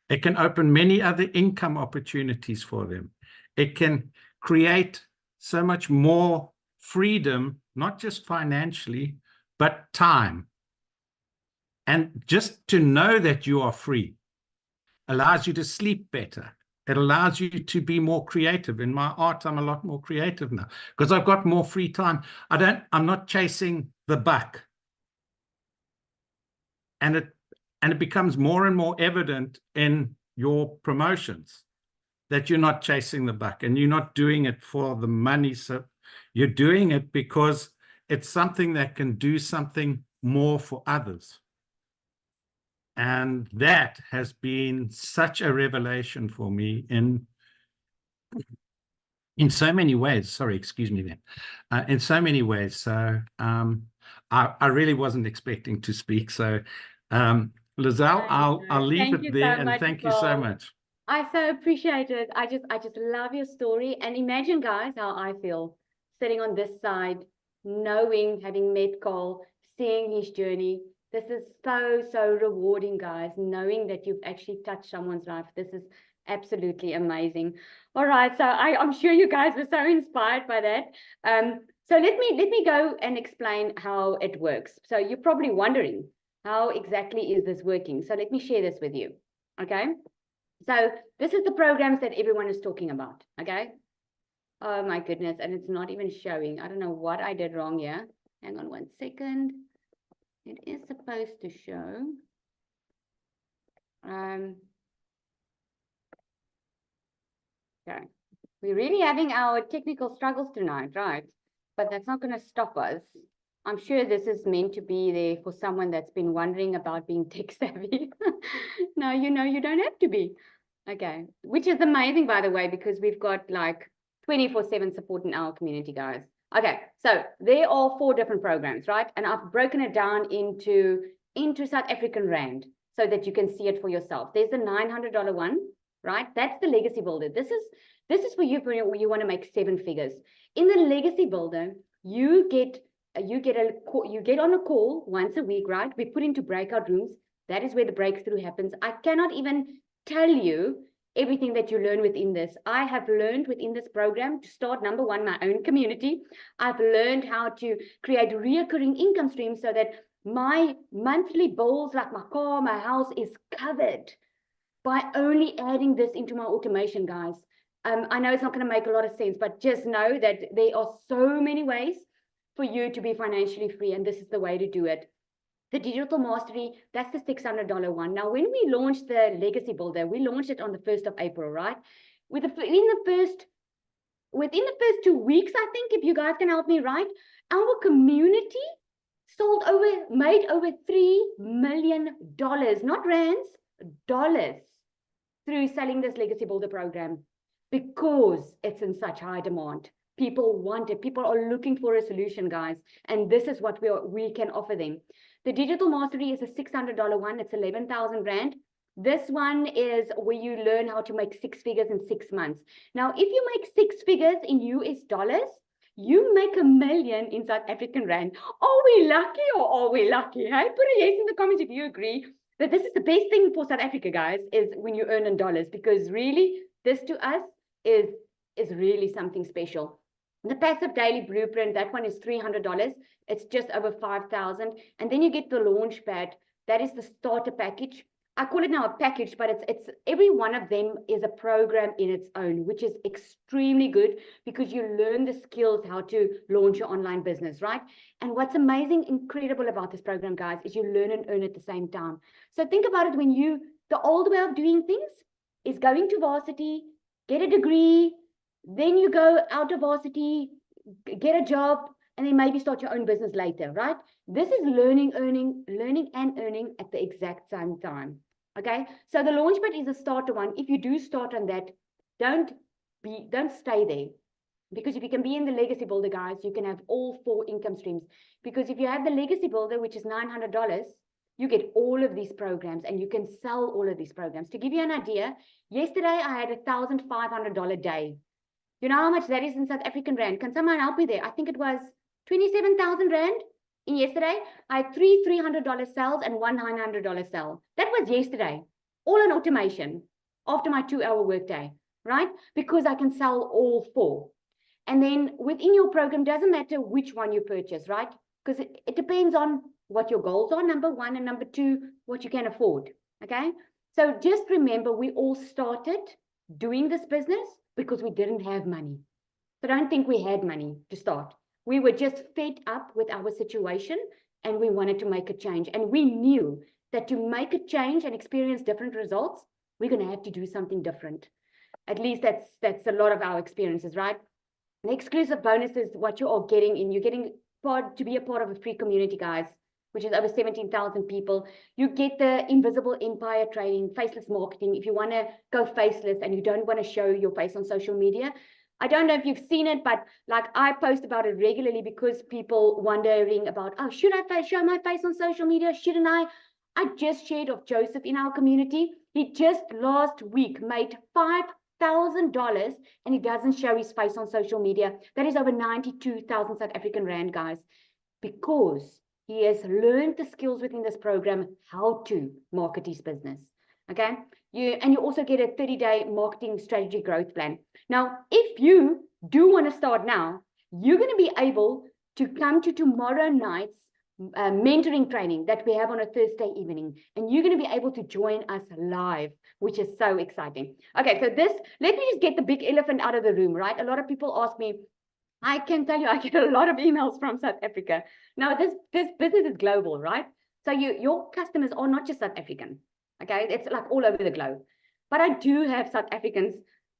It can open many other income opportunities for them. It can create so much more freedom, not just financially, but time. And just to know that you are free allows you to sleep better. It allows you to be more creative. In my art, I'm a lot more creative now because I've got more free time. I'm not chasing the buck. And it becomes more and more evident in your promotions that you're not chasing the buck and you're not doing it for the money. So you're doing it because it's something that can do something more for others. And that has been such a revelation for me in so many ways. Sorry, excuse me then. In so many ways. So I really wasn't expecting to speak. So 𝐒𝐿𝐴, I'll leave it there, and thank you so much. I so appreciate it. I just love your story. And imagine, guys, how I feel sitting on this side, knowing, having met Carl, seeing his journey. This is so rewarding, guys, knowing that you've actually touched someone's life. This is absolutely amazing. All right, so I'm sure you guys were so inspired by that. So let me go and explain how it works. So you're probably wondering, how exactly is this working? So let me share this with you. Okay. So this is the programs that everyone is talking about, okay? Oh my goodness, and it's not even showing. I don't know what I did wrong here. Hang on 1 second. It is supposed to show. Okay. We're really having our technical struggles tonight, right? But that's not going to stop us. I'm sure this is meant to be there for someone that's been wondering about being tech savvy. No, you don't have to be. Okay, which is amazing, by the way, because we've got like 24/7 support in our community, guys. Okay, so there are 4 different programs, right? And I've broken it down into South African Rand so that you can see it for yourself. There's the $900 one, right? That's the Legacy Builder. This is for you when you want to make 7 figures. In the Legacy Builder, you get on a call once a week, right? We put into breakout rooms. That is where the breakthrough happens. I cannot even tell you everything that you learn within this. I have learned within this program to start, number 1, my own community. I've learned how to create reoccurring income streams so that my monthly bills, like my car, my house, is covered by only adding this into my automation, guys. I know it's not going to make a lot of sense, but just know that there are so many ways for you to be financially free, and this is the way to do it. The Digital Mastery, that's the $600 one. Now, when we launched the Legacy Builder, we launched it on the 1st of April, right? Within the first 2 weeks, I think, if you guys can help me, right? Our community made over $3 million, not rands, dollars, through selling this Legacy Builder program, because it's in such high demand. People want it. People are looking for a solution, guys. And this is what we can offer them. The Digital Mastery is a $600 one. It's 11,000 Rand. This one is where you learn how to make 6 figures in 6 months. Now, if you make 6 figures in US dollars, you make $1 million in South African Rand. Are we lucky or are we lucky? Hey, put a yes in the comments if you agree that this is the best thing for South Africa, guys, is when you earn in dollars, because really, this to us is really something special. The Passive Daily Blueprint, that one is $300. It's just over 5,000. And then you get the launch pad. That is the starter package. I call it now a package, but it's every one of them is a program in its own, which is extremely good because you learn the skills how to launch your online business, right? And what's amazing, incredible about this program, guys, is you learn and earn at the same time. So think about it, the old way of doing things is going to varsity, get a degree, then you go out of varsity, get a job, and then maybe start your own business later, right? This is learning and earning at the exact same time. Okay, so the Launchpad is a starter one. If you do start on that, don't stay there. Because if you can be in the Legacy Builder, guys, you can have all 4 income streams. Because if you have the Legacy Builder, which is $900, you get all of these programs and you can sell all of these programs. To give you an idea, yesterday I had $1,500 day. You know how much that is in South African Rand? Can someone help me there? I think it was 27,000 Rand. In yesterday, I had 3 $300 sales and 1 $900 sale. That was yesterday, all on automation after my 2-hour workday, right? Because I can sell all 4. And then within your program, doesn't matter which one you purchase, right? Because it depends on what your goals are, number 1, and number 2, what you can afford, okay? So just remember, we all started doing this business because we didn't have money. So don't think we had money to start. We were just fed up with our situation and we wanted to make a change. And we knew that to make a change and experience different results, we're going to have to do something different. At least that's a lot of our experiences, right? The exclusive bonus is what you are getting in. You're getting to be a part of a free community, guys, which is over 17,000 people. You get the Invisible Empire training, faceless marketing. If you want to go faceless and you don't want to show your face on social media, I don't know if you've seen it, but like I post about it regularly because people wondering about, oh, should I show my face on social media? Shouldn't I? I just shared of Joseph in our community. He just last week made $5,000 and he doesn't show his face on social media. That is over 92,000 South African Rand, guys, because he has learned the skills within this program, how to market his business. Okay. You also get a 30-day marketing strategy growth plan. Now, if you do want to start now, you're going to be able to come to tomorrow night's mentoring training that we have on a Thursday evening, and you're going to be able to join us live, which is so exciting. Okay, so let me just get the big elephant out of the room, right? A lot of people ask me, I can tell you, I get a lot of emails from South Africa. Now, this business is global, right? So your customers are not just South African, okay? It's like all over the globe. But I do have South Africans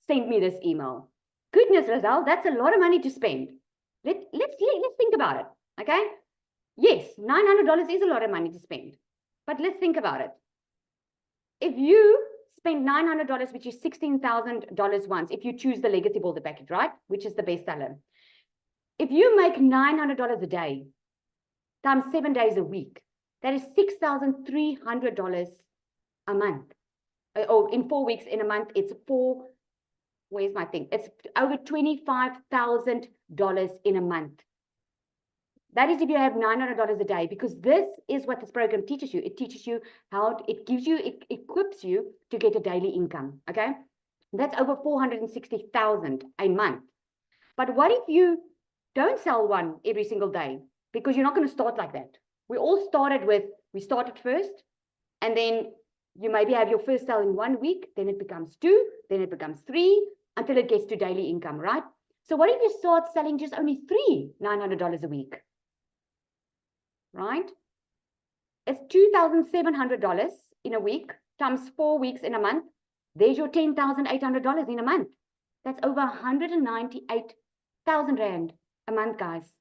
send me this email. Goodness, Rizal, that's a lot of money to spend. Let's think about it, okay? Yes, $900 is a lot of money to spend, but let's think about it. If you spend $900, which is $16,000 once, if you choose the legacy builder package, right? Which is the best seller. If you make $900 a day times 7 days a week, that is $6,300 a month. Or in 4 weeks, in a month, it's where's my thing? It's over $25,000 in a month. That is if you have $900 a day, because this is what this program teaches you. It teaches you how, it equips you to get a daily income, okay? That's over $460,000 a month. But what if you don't sell one every single day? Because you're not going to start like that. We started first, and then you maybe have your first sale in 1 week, then it becomes 2, then it becomes 3, until it gets to daily income, right? So what if you start selling just only 3 $900 a week? Right? It's $2,700 in a week times 4 weeks in a month. There's your $10,800 in a month. That's over 198,000 Rand a month, guys.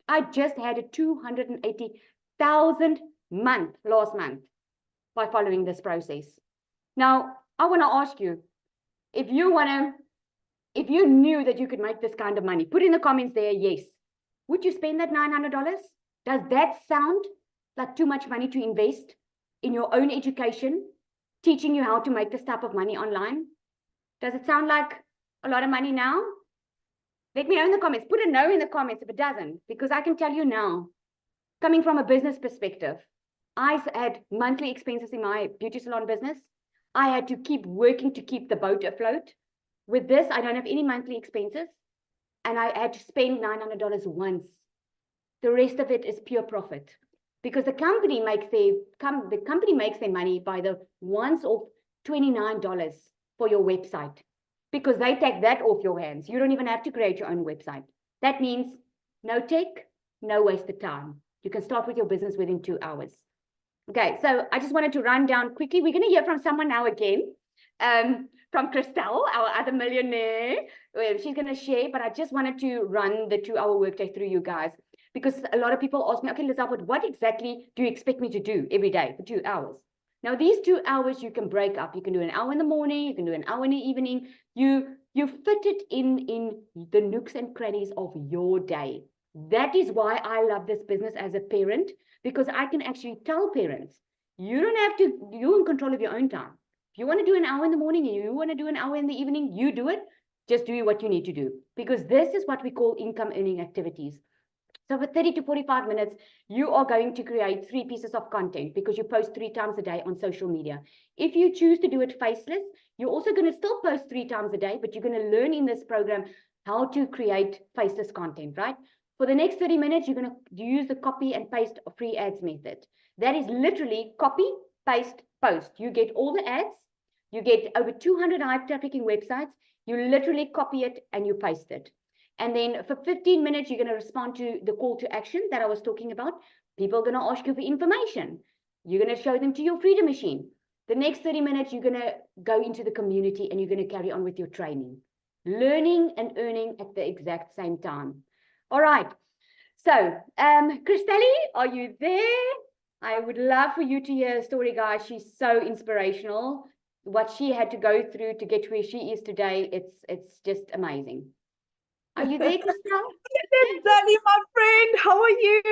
I just had a 280,000 month last month by following this process. Now, I want to ask you, if you knew that you could make this kind of money, put in the comments there, yes. Would you spend that $900? Does that sound like too much money to invest in your own education, teaching you how to make this type of money online? Does it sound like a lot of money now? Let me know in the comments. Put a no in the comments if it doesn't, because I can tell you now, coming from a business perspective, I had monthly expenses in my beauty salon business. I had to keep working to keep the boat afloat. With this, I don't have any monthly expenses, and I had to spend $900 once. The rest of it is pure profit, because the company makes their money by the once off $29 for your website, because they take that off your hands. You don't even have to create your own website. That means no tech, no wasted time. You can start with your business within 2 hours. Okay, so I just wanted to run down quickly. We're going to hear from someone now again, from Christelle, our other millionaire. She's going to share, but I just wanted to run the 2-hour workday through you guys, because a lot of people ask me, okay, Lizelle, what exactly do you expect me to do every day for 2 hours? Now, these 2 hours you can break up. You can do an hour in the morning, you can do an hour in the evening. You fit it in the nooks and crannies of your day. That is why I love this business as a parent, because I can actually tell parents, you're in control of your own time. If you want to do an hour in the morning and you want to do an hour in the evening, you do it. Just do what you need to do, because this is what we call income earning activities. So for 30 to 45 minutes, you are going to create 3 pieces of content, because you post 3 times a day on social media. If you choose to do it faceless, you're also going to still post 3 times a day, but you're going to learn in this program how to create faceless content, right? For the next 30 minutes, you're going to use the copy and paste free ads method. That is literally copy, paste, post. You get all the ads. You get over 200 high trafficking websites. You literally copy it and you paste it. And then for 15 minutes, you're going to respond to the call to action that I was talking about. People are going to ask you for information. You're going to show them to your Freedom Machine. The next 30 minutes, you're going to go into the community and you're going to carry on with your training. Learning and earning at the exact same time. All right. So, Christelle, are you there? I would love for you to hear her story, guys. She's so inspirational. What she had to go through to get where she is today, it's just amazing. Are you there, Crystal? Danny, my friend, how are you?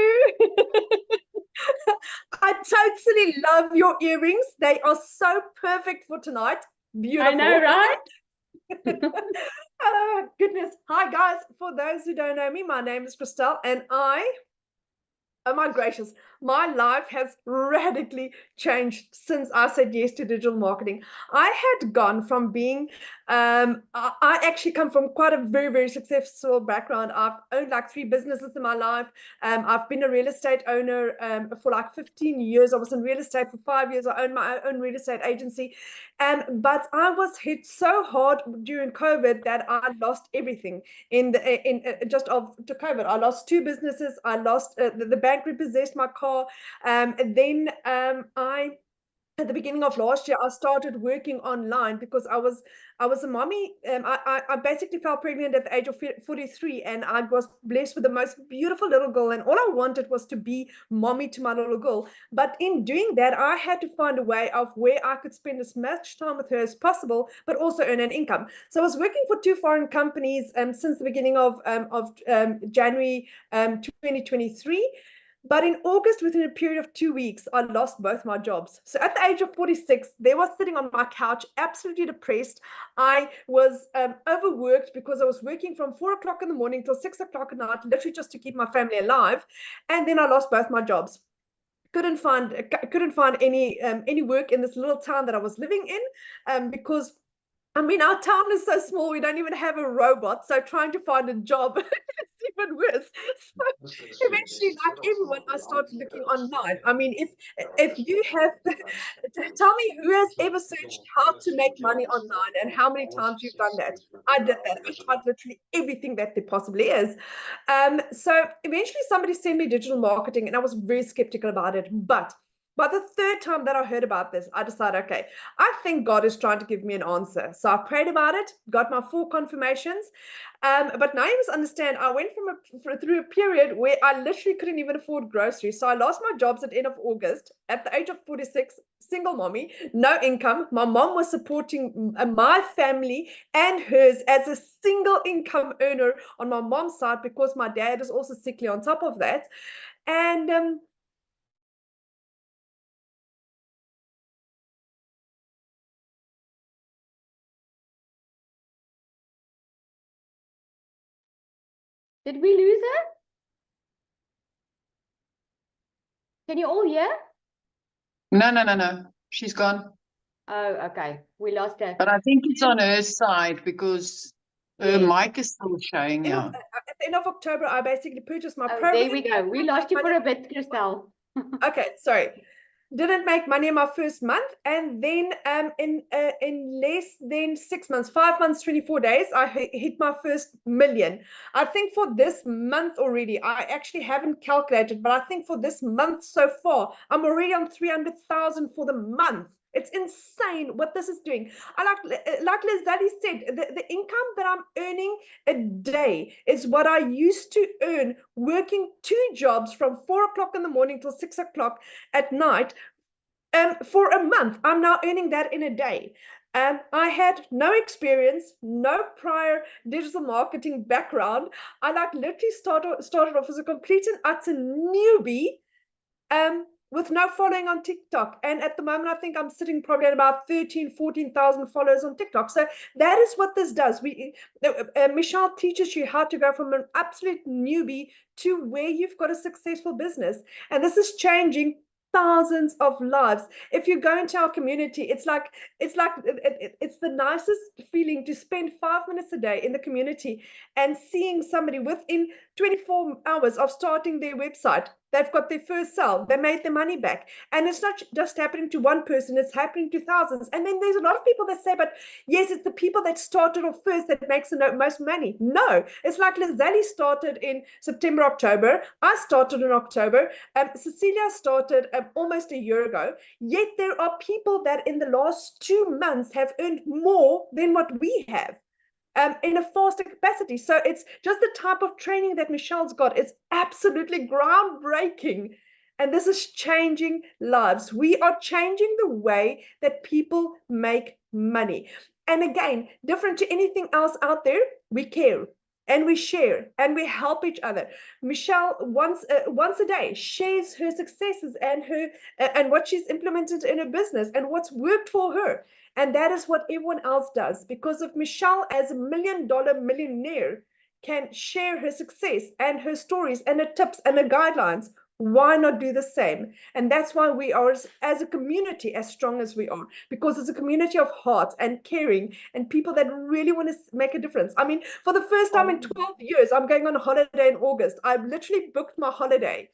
I totally love your earrings. They are so perfect for tonight. Beautiful. I know, right? Oh, goodness. Hi, guys. For those who don't know me, my name is Crystal, and oh my gracious, my life has radically changed since I said yes to digital marketing. I had gone from being, I actually come from quite a very, very successful background. I've owned like 3 businesses in my life. I've been a real estate owner for like 15 years. I was in real estate for 5 years. I owned my own real estate agency. But I was hit so hard during COVID that I lost everything to COVID. I lost 2 businesses. I lost the bank repossessed my car. And then at the beginning of last year, I started working online because I was a mommy. I basically fell pregnant at the age of 43, and I was blessed with the most beautiful little girl. And all I wanted was to be mommy to my little girl. But in doing that, I had to find a way of where I could spend as much time with her as possible, but also earn an income. So I was working for 2 foreign companies since the beginning of January 2023. But in August, within a period of 2 weeks, I lost both my jobs. So at the age of 46, there was sitting on my couch, absolutely depressed. I was overworked because I was working from 4 o'clock in the morning till 6 o'clock at night, literally just to keep my family alive. And then I lost both my jobs. Couldn't find any work in this little town that I was living in because I mean, our town is so small, we don't even have a robot. So trying to find a job is even worse. So eventually, like everyone, I started looking online. I mean, if you have, tell me who has ever searched how to make money online and how many times you've done that. I did that. I tried literally everything that there possibly is. So eventually somebody sent me digital marketing and I was very skeptical about it. But by the 3rd time that I heard about this, I decided, okay, I think God is trying to give me an answer. So I prayed about it, got my 4 confirmations. But now you must understand, I went through a period where I literally couldn't even afford groceries. So I lost my jobs at the end of August at the age of 46, single mommy, no income. My mom was supporting my family and hers as a single income earner on my mom's side because my dad is also sickly on top of that. And Did we lose her? Can you all hear? No. She's gone. Oh, okay. We lost her. But I think it's on her side because her mic is still showing. Yeah. at the end of October, I basically purchased my Oh, program. there we go. We lost you for a bit, Crystal. Okay, sorry. Didn't make money in my first month, and then in less than 6 months, 5 months, 24 days, I hit my first million. I think for this month already, I actually haven't calculated, but I think for this month so far, I'm already on 300,000 for the month. It's insane what this is doing. I like 𝐒𝐳𝐬𝐢𝐬𝐻 said, the income that I'm earning a day is what I used to earn working 2 jobs from 4 o'clock in the morning till 6 o'clock at night. For a month, I'm now earning that in a day. I had no experience, no prior digital marketing background. I literally started off as a complete and utter newbie. With no following on TikTok. And at the moment, I think I'm sitting probably at about 14,000 followers on TikTok. So that is what this does. Michelle teaches you how to go from an absolute newbie to where you've got a successful business. And this is changing thousands of lives. If you go into our community, it's the nicest feeling to spend 5 minutes a day in the community and seeing somebody within 24 hours of starting their website. They've got their first sale. They made their money back. And it's not just happening to one person, it's happening to thousands. And then there's a lot of people that say, but yes, it's the people that started off first that makes the most money. No, it's like 𝐒𝐳𝐬𝐬𝐻 started in September, October. I started in October. Cecilia started almost a year ago. Yet there are people that in the last 2 months have earned more than what we have. In a faster capacity. So it's just the type of training that Michelle's got. It's absolutely groundbreaking. And this is changing lives. We are changing the way that people make money. And again, different to anything else out there, we care. and we share and we help each other. Michelle once a day shares her successes and what she's implemented in her business and what's worked for her. And that is what everyone else does, because if Michelle, as a $1 million millionaire, can share her success and her stories and her tips and her guidelines, why not do the same? And that's why we are, as a community, as strong as we are, because it's a community of heart and caring and people that really want to make a difference. I mean, for the first time in 12 years, I'm going on a holiday in August. I've literally booked my holiday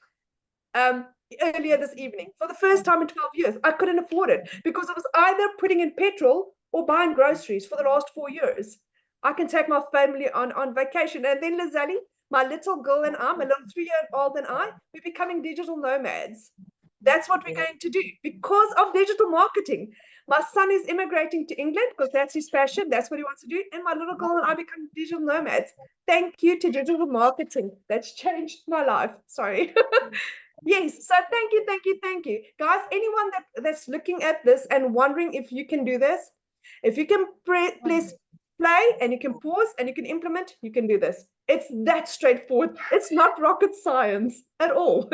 earlier this evening. For the first time in 12 years, I couldn't afford it because I was either putting in petrol or buying groceries for the last 4 years. I can take my family on vacation. And then Lizelle, my little girl and I, my little 3-year-old and I, we're becoming digital nomads. That's what we're going to do because of digital marketing. My son is immigrating to England because that's his passion. That's what he wants to do. And my little girl and I become digital nomads. Thank you to digital marketing. That's changed my life. Sorry. Yes. So thank you. Guys, anyone that's looking at this and wondering if you can do this, if you can press play and you can pause and you can implement, you can do this. It's that straightforward. It's not rocket science at all.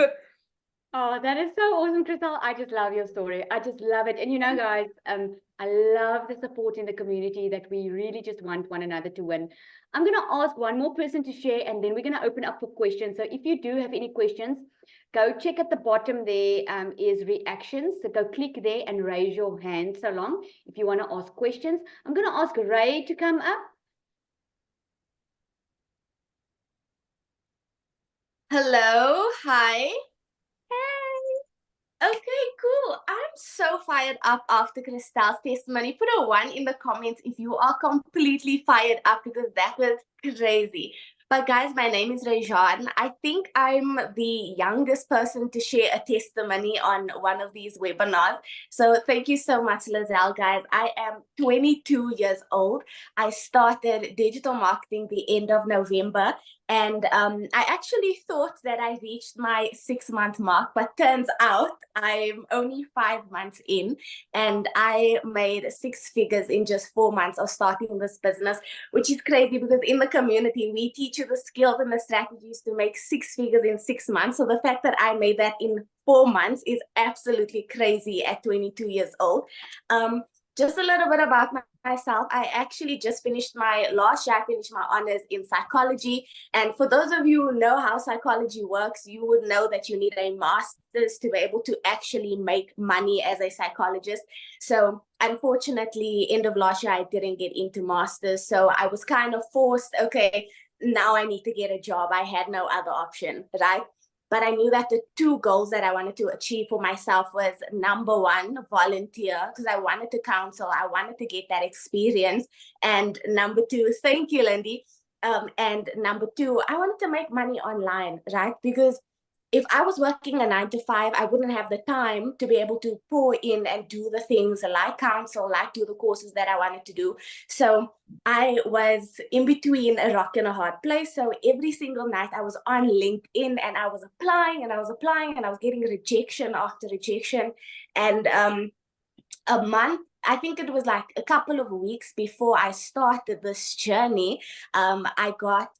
Oh, that is so awesome, Crystal. I just love your story. I just love it. And you know, guys, I love the support in the community that we really just want one another to win. I'm going to ask one more person to share, and then we're going to open up for questions. So if you do have any questions, go check at the bottom there is reactions. So go click there and raise your hand so long if you want to ask questions. I'm going to ask Ray to come up. Hello, hi. Okay, cool. I'm so fired up after Crystal's testimony. Put a 1 in the comments if you are completely fired up, because that was crazy. But guys, my name is Rejan. I think I'm the youngest person to share a testimony on one of these webinars. So thank you so much, Lizelle, guys. I am 22 years old. I started digital marketing the end of November. And I actually thought that I reached my 6-month mark, but turns out I'm only 5 months in, and I made 6 figures in just 4 months of starting this business, which is crazy because in the community, we teach you the skills and the strategies to make 6 figures in 6 months. So the fact that I made that in 4 months is absolutely crazy at 22 years old. Just a little bit about myself. I actually just finished my last year. I finished my honors in psychology. And for those of you who know how psychology works, you would know that you need a master's to be able to actually make money as a psychologist. So unfortunately, end of last year, I didn't get into master's. So I was kind of forced, okay, now I need to get a job. I had no other option, right? But I knew that the 2 goals that I wanted to achieve for myself was, number 1, volunteer, because I wanted to counsel. I wanted to get that experience. And number 2, thank you, Lindy. And number 2, I wanted to make money online, right? Because if I was working a 9 to 5, I wouldn't have the time to be able to pour in and do the things like counsel, like do the courses that I wanted to do. So I was in between a rock and a hard place. So every single night I was on LinkedIn and I was applying and I was applying and I was getting rejection after rejection. And a month, I think it was like a couple of weeks before I started this journey, I got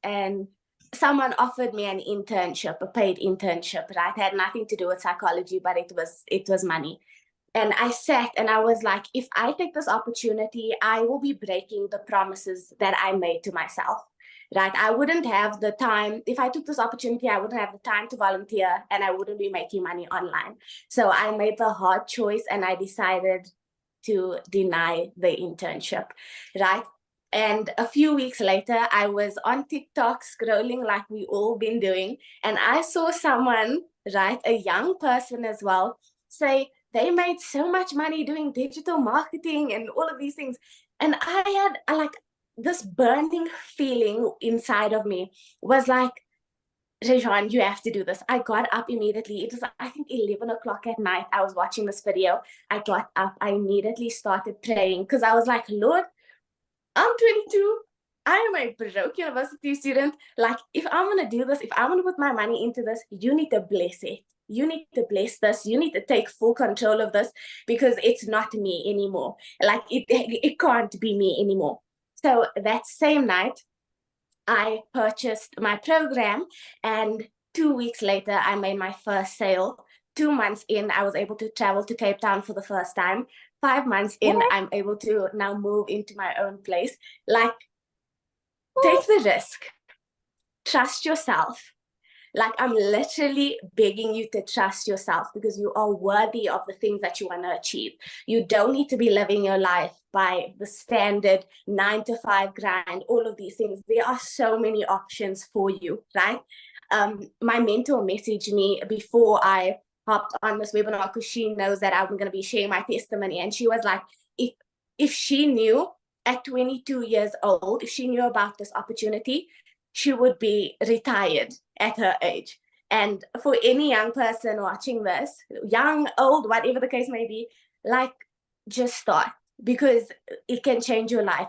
someone offered me an internship, a paid internship, right? It had nothing to do with psychology, but it was money. And I sat and I was like, if I take this opportunity, I will be breaking the promises that I made to myself, right? I wouldn't have the time. If I took this opportunity, I wouldn't have the time to volunteer and I wouldn't be making money online. So I made the hard choice and I decided to deny the internship, right? And a few weeks later, I was on TikTok scrolling like we all been doing. And I saw someone, right, a young person as well, say they made so much money doing digital marketing and all of these things. And I had like this burning feeling inside of me was like, Rejan, you have to do this. I got up immediately. It was, I think, 11 o'clock at night. I was watching this video. I got up. I immediately started praying because I was like, Lord, I'm 22. I am a broke university student. Like, if I'm going to do this, if I'm going to put my money into this, you need to bless it. You need to bless this. You need to take full control of this because it's not me anymore. Like, it can't be me anymore. So that same night, I purchased my program, and 2 weeks later, I made my first sale. 2 months in, I was able to travel to Cape Town for the first time. 5 months in, I'm able to now move into my own place. Like, take the risk. Trust yourself. Like, I'm literally begging you to trust yourself, because you are worthy of the things that you want to achieve. You don't need to be living your life by the standard 9-to-5 grind, all of these things. There are so many options for you, right? My mentor messaged me before I hopped on this webinar, because she knows that I'm going to be sharing my testimony. And she was like, if she knew at 22 years old, if she knew about this opportunity, she would be retired at her age. And for any young person watching this, young, old, whatever the case may be, like, just start, because it can change your life.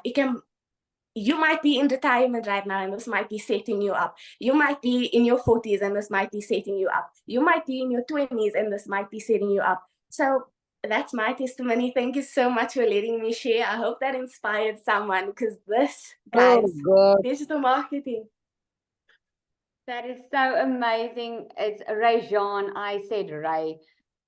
You might be in retirement right now, and this might be setting you up. You might be in your 40s, and this might be setting you up. You might be in your 20s, and this might be setting you up. So that's my testimony. Thank you so much for letting me share. I hope that inspired someone, because this, guys, digital marketing. That is so amazing. It's Ray-Jean. I said Ray.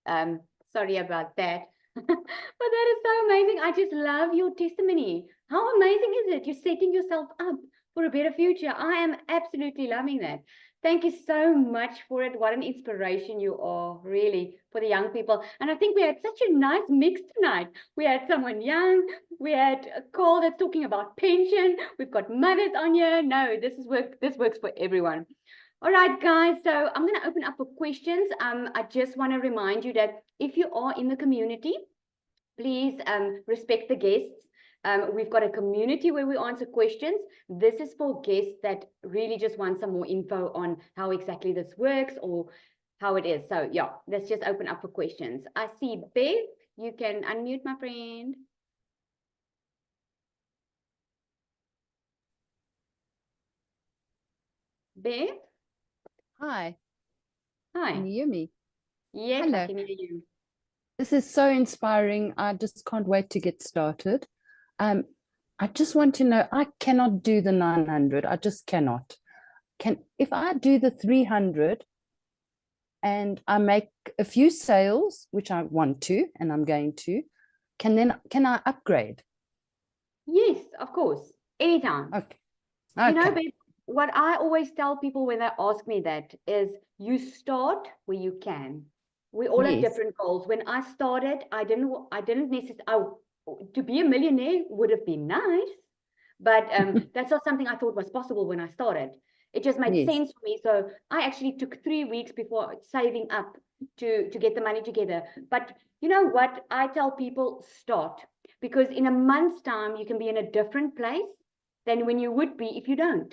Sorry about that. But that is so amazing. I just love your testimony. How amazing is it? You're setting yourself up for a better future. I am absolutely loving that. Thank you so much for it. What an inspiration you are, really, for the young people. And I think we had such a nice mix tonight. We had someone young. We had a call that's talking about pension. We've got mothers on here. No, this works for everyone. All right, guys, so I'm going to open up for questions. I just want to remind you that if you are in the community, please respect the guests. We've got a community where we answer questions. This is for guests that really just want some more info on how exactly this works or how it is. So yeah, let's just open up for questions. I see Bev. You can unmute, my friend. Bev? Hi. Hi. Can you hear me? Yes, Hello. I can hear you. This is so inspiring. I just can't wait to get started. I just want to know, I cannot do the 900. I just cannot. If I do the 300 and I make a few sales, which I want to, and I'm going to, can I upgrade? Yes, of course. Anytime. Okay. You know, Okay. babe, what I always tell people when they ask me that is you start where you can. We all have Yes. different goals. When I started, I didn't necessarily, to be a millionaire would have been nice, but that's not something I thought was possible when I started. It just made Yes. sense for me. So I actually took 3 weeks before saving up to get the money together. But you know what? I tell people start, because in a month's time, you can be in a different place than when you would be if you don't.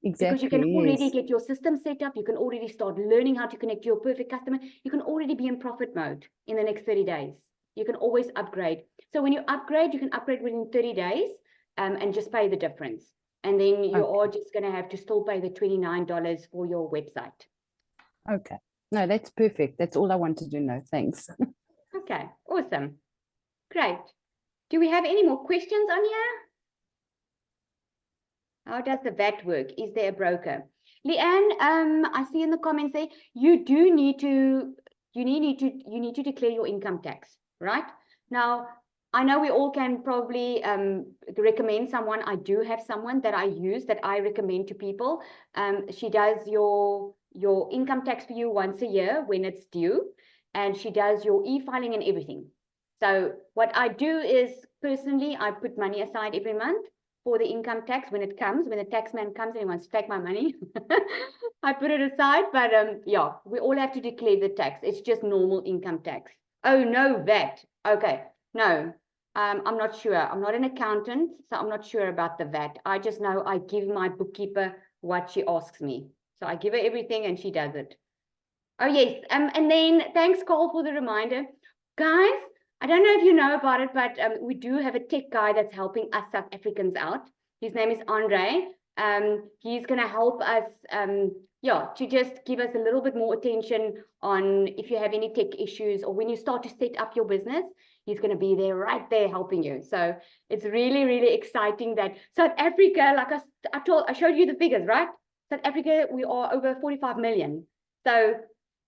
Exactly. Because you can already Yes. get your system set up. You can already start learning how to connect to your perfect customer. You can already be in profit mode in the next 30 days. You can always upgrade. So when you upgrade, you can upgrade within 30 days and just pay the difference. And then you are just going to have to still pay the $29 for your website. Okay. No, that's perfect. That's all I wanted to know. Thanks. Okay, awesome. Great. Do we have any more questions on here? How does the VAT work? Is there a broker? Leanne, I see in the comments there, you need to declare your income tax, right? Now, I know we all can probably recommend someone. I do have someone that I use that I recommend to people. She does your income tax for you once a year when it's due, and she does your e-filing and everything. So what I do is, personally, I put money aside every month for the income tax when it comes, when the tax man comes and he wants to take my money. I put it aside, but yeah, we all have to declare the tax. It's just normal income tax. Oh, no, VAT. Okay, no, I'm not sure. I'm not an accountant, so I'm not sure about the VAT. I just know I give my bookkeeper what she asks me. So I give her everything and she does it. Oh, yes. And then thanks, Cole, for the reminder. Guys, I don't know if you know about it, but we do have a tech guy that's helping us South Africans out. His name is Andre. He's going to help us, to just give us a little bit more attention on if you have any tech issues or when you start to set up your business. he's going to be there, right there helping you. So it's really, really exciting that South Africa, like I showed you the figures, right? South Africa, we are over 45 million. So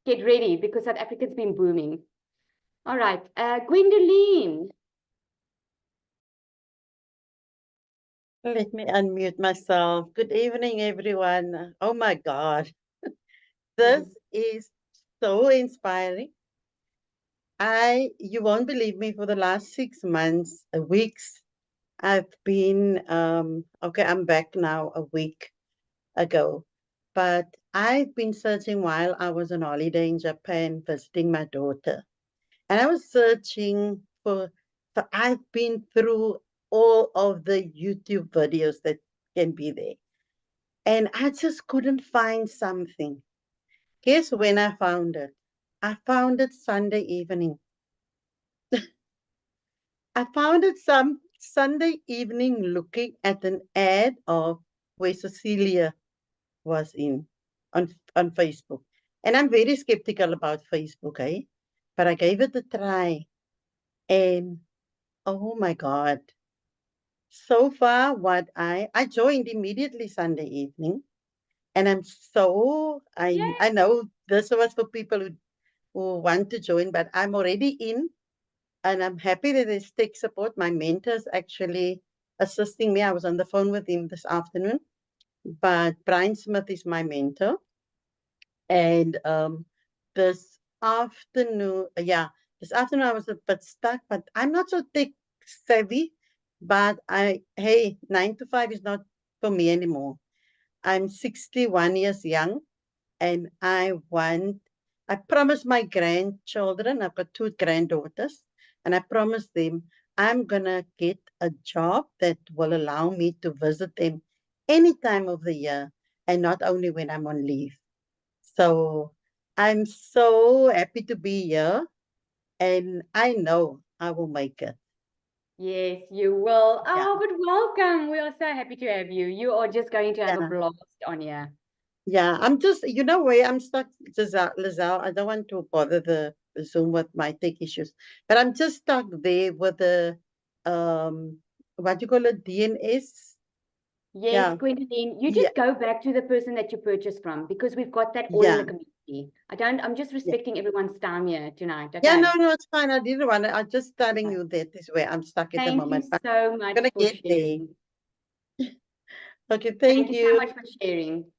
get ready because South Africa's been booming. All right, Gwendoline. Let me unmute myself. Good evening, everyone. Oh my God. This is so inspiring. You won't believe me, for the last 6 months, weeks, I've been, okay, I'm back now a week ago, but I've been searching while I was on holiday in Japan visiting my daughter. And I was searching so I've been through all of the YouTube videos that can be there. And I just couldn't find something. Guess when I found it? I found it Sunday evening. I found it some Sunday evening looking at an ad of where Cecilia was on Facebook. And I'm very skeptical about Facebook, eh? But I gave it a try. And oh my God. So far, I joined immediately Sunday evening. And I'm so, I know this was for people who want to join, but I'm already in. And I'm happy that there's tech support. My mentor is actually assisting me. I was on the phone with him this afternoon. But Brian Smith is my mentor. And this afternoon I was a bit stuck, but I'm not so tech savvy. But hey, 9 to 5 is not for me anymore. I'm 61 years young, and I promised my grandchildren, I've got 2 granddaughters, and I promised them I'm gonna get a job that will allow me to visit them any time of the year and not only when I'm on leave. So I'm so happy to be here, and I know I will make it. Yes, you will. Yeah. Oh, but welcome. We are so happy to have you. You are just going to have a Yeah. blast on here. Yeah, I'm just, you know where I'm stuck, Lizelle. I don't want to bother the Zoom with my tech issues, but I'm just stuck there with the, what do you call it, DNS? Yes, Yeah. Gwendoline, you Yeah. just go back to the person that you purchased from because we've got that all in the Yeah. community. I'm just respecting everyone's time here tonight. Okay. Yeah, no, it's fine. I didn't want to, I'm just telling you that is where I'm stuck at the Thank moment. you But so much gonna for get there. sharing. Okay, Thank thank you so you. much for sharing.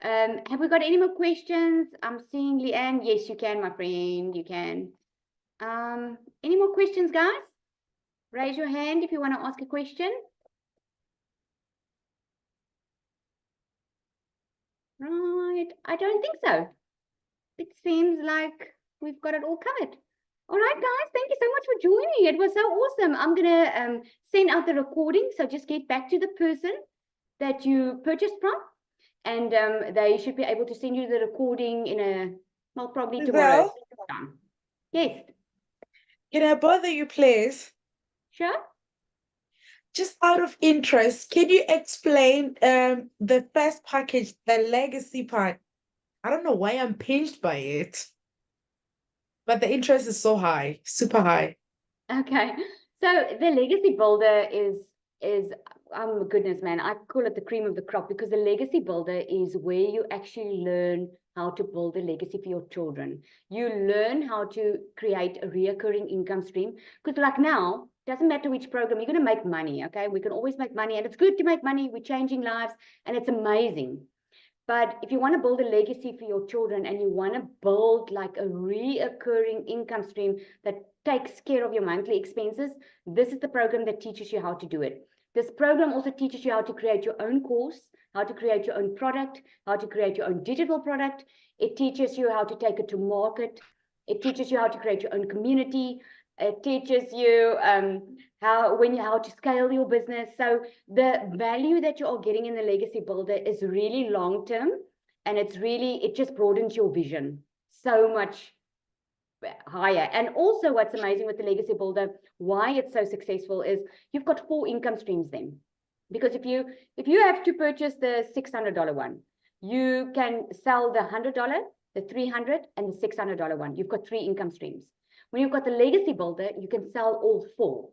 Have we got any more questions? I'm seeing Leanne. Yes, you can, my friend. You can. Any more questions, guys? Raise your hand if you want to ask a question. Right. I don't think so. It seems like we've got it all covered. All right, guys. Thank you so much for joining. It was so awesome. I'm going to send out the recording. So just get back to the person that you purchased from. And they should be able to send you the recording in probably tomorrow. Yes. Can I bother you, please? Sure. Just out of interest, can you explain the first package, the legacy part? I don't know why I'm pinched by it, but the interest is so high, super high. Okay. So the legacy builder is oh my goodness, man, I call it the cream of the crop because the legacy builder is where you actually learn how to build a legacy for your children. You learn how to create a reoccurring income stream because like now, doesn't matter which program, you're going to make money, okay? We can always make money and it's good to make money. We're changing lives and it's amazing. But if you want to build a legacy for your children and you want to build like a reoccurring income stream that takes care of your monthly expenses, this is the program that teaches you how to do it. This program also teaches you how to create your own course, how to create your own product, how to create your own digital product. It teaches you how to take it to market. It teaches you how to create your own community. It teaches you how to scale your business. So the value that you are getting in the legacy builder is really long term, and it just broadens your vision so much higher. And also what's amazing with the legacy builder, why it's so successful is you've got 4 income streams then. Because if you have to purchase the $600 one, you can sell the $100, the $300, and the $600 one. You've got 3 income streams. When you've got the legacy builder, you can sell all 4,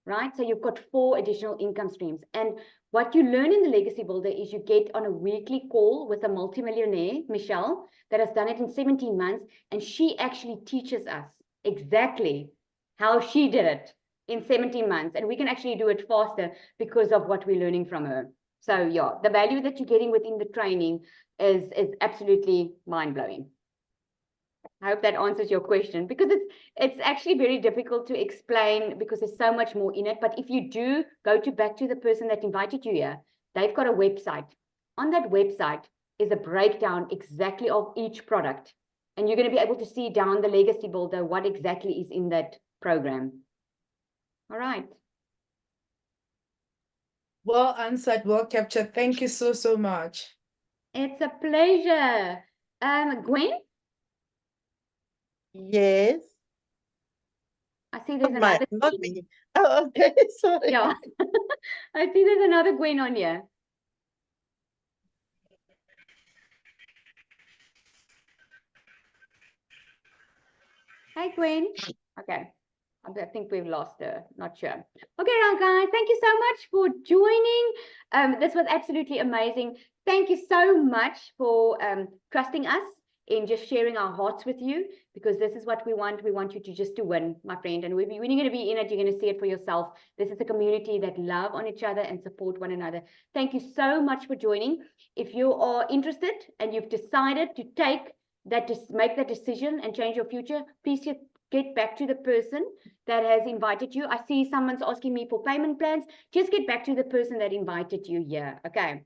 right? So you've got 4 additional income streams. And what you learn in the legacy builder is you get on a weekly call with a multimillionaire, Michelle, that has done it in 17 months. And she actually teaches us exactly how she did it in 17 months. And we can actually do it faster because of what we're learning from her. So yeah, the value that you're getting within the training is absolutely mind-blowing. I hope that answers your question, because it's actually very difficult to explain because there's so much more in it. But if you do go back to the person that invited you here, they've got a website. On that website is a breakdown exactly of each product. And you're going to be able to see down the legacy builder what exactly is in that program. All right. Well answered, well captured. Thank you so, so much. It's a pleasure. Gwen? Yes. I see there's Not another not Gwen. me. Oh, okay, sorry. Yeah. I see there's another Gwen on here. Hi, Gwen. Okay. I think we've lost her. Not sure. Okay, now, guys, thank you so much for joining. This was absolutely amazing. Thank you so much for trusting us in just sharing our hearts with you, because this is what we want. We want you to just to win, my friend. And when you're going to be in it, you're going to see it for yourself. This is a community that love on each other and support one another. Thank you so much for joining. If you are interested and you've decided to make that decision and change your future, please just get back to the person that has invited you. I see someone's asking me for payment plans. Just get back to the person that invited you here. Okay.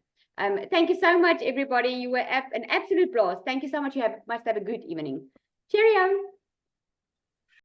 Thank you so much, everybody. You were an absolute blast. Thank you so much. You must have a good evening. Cheerio.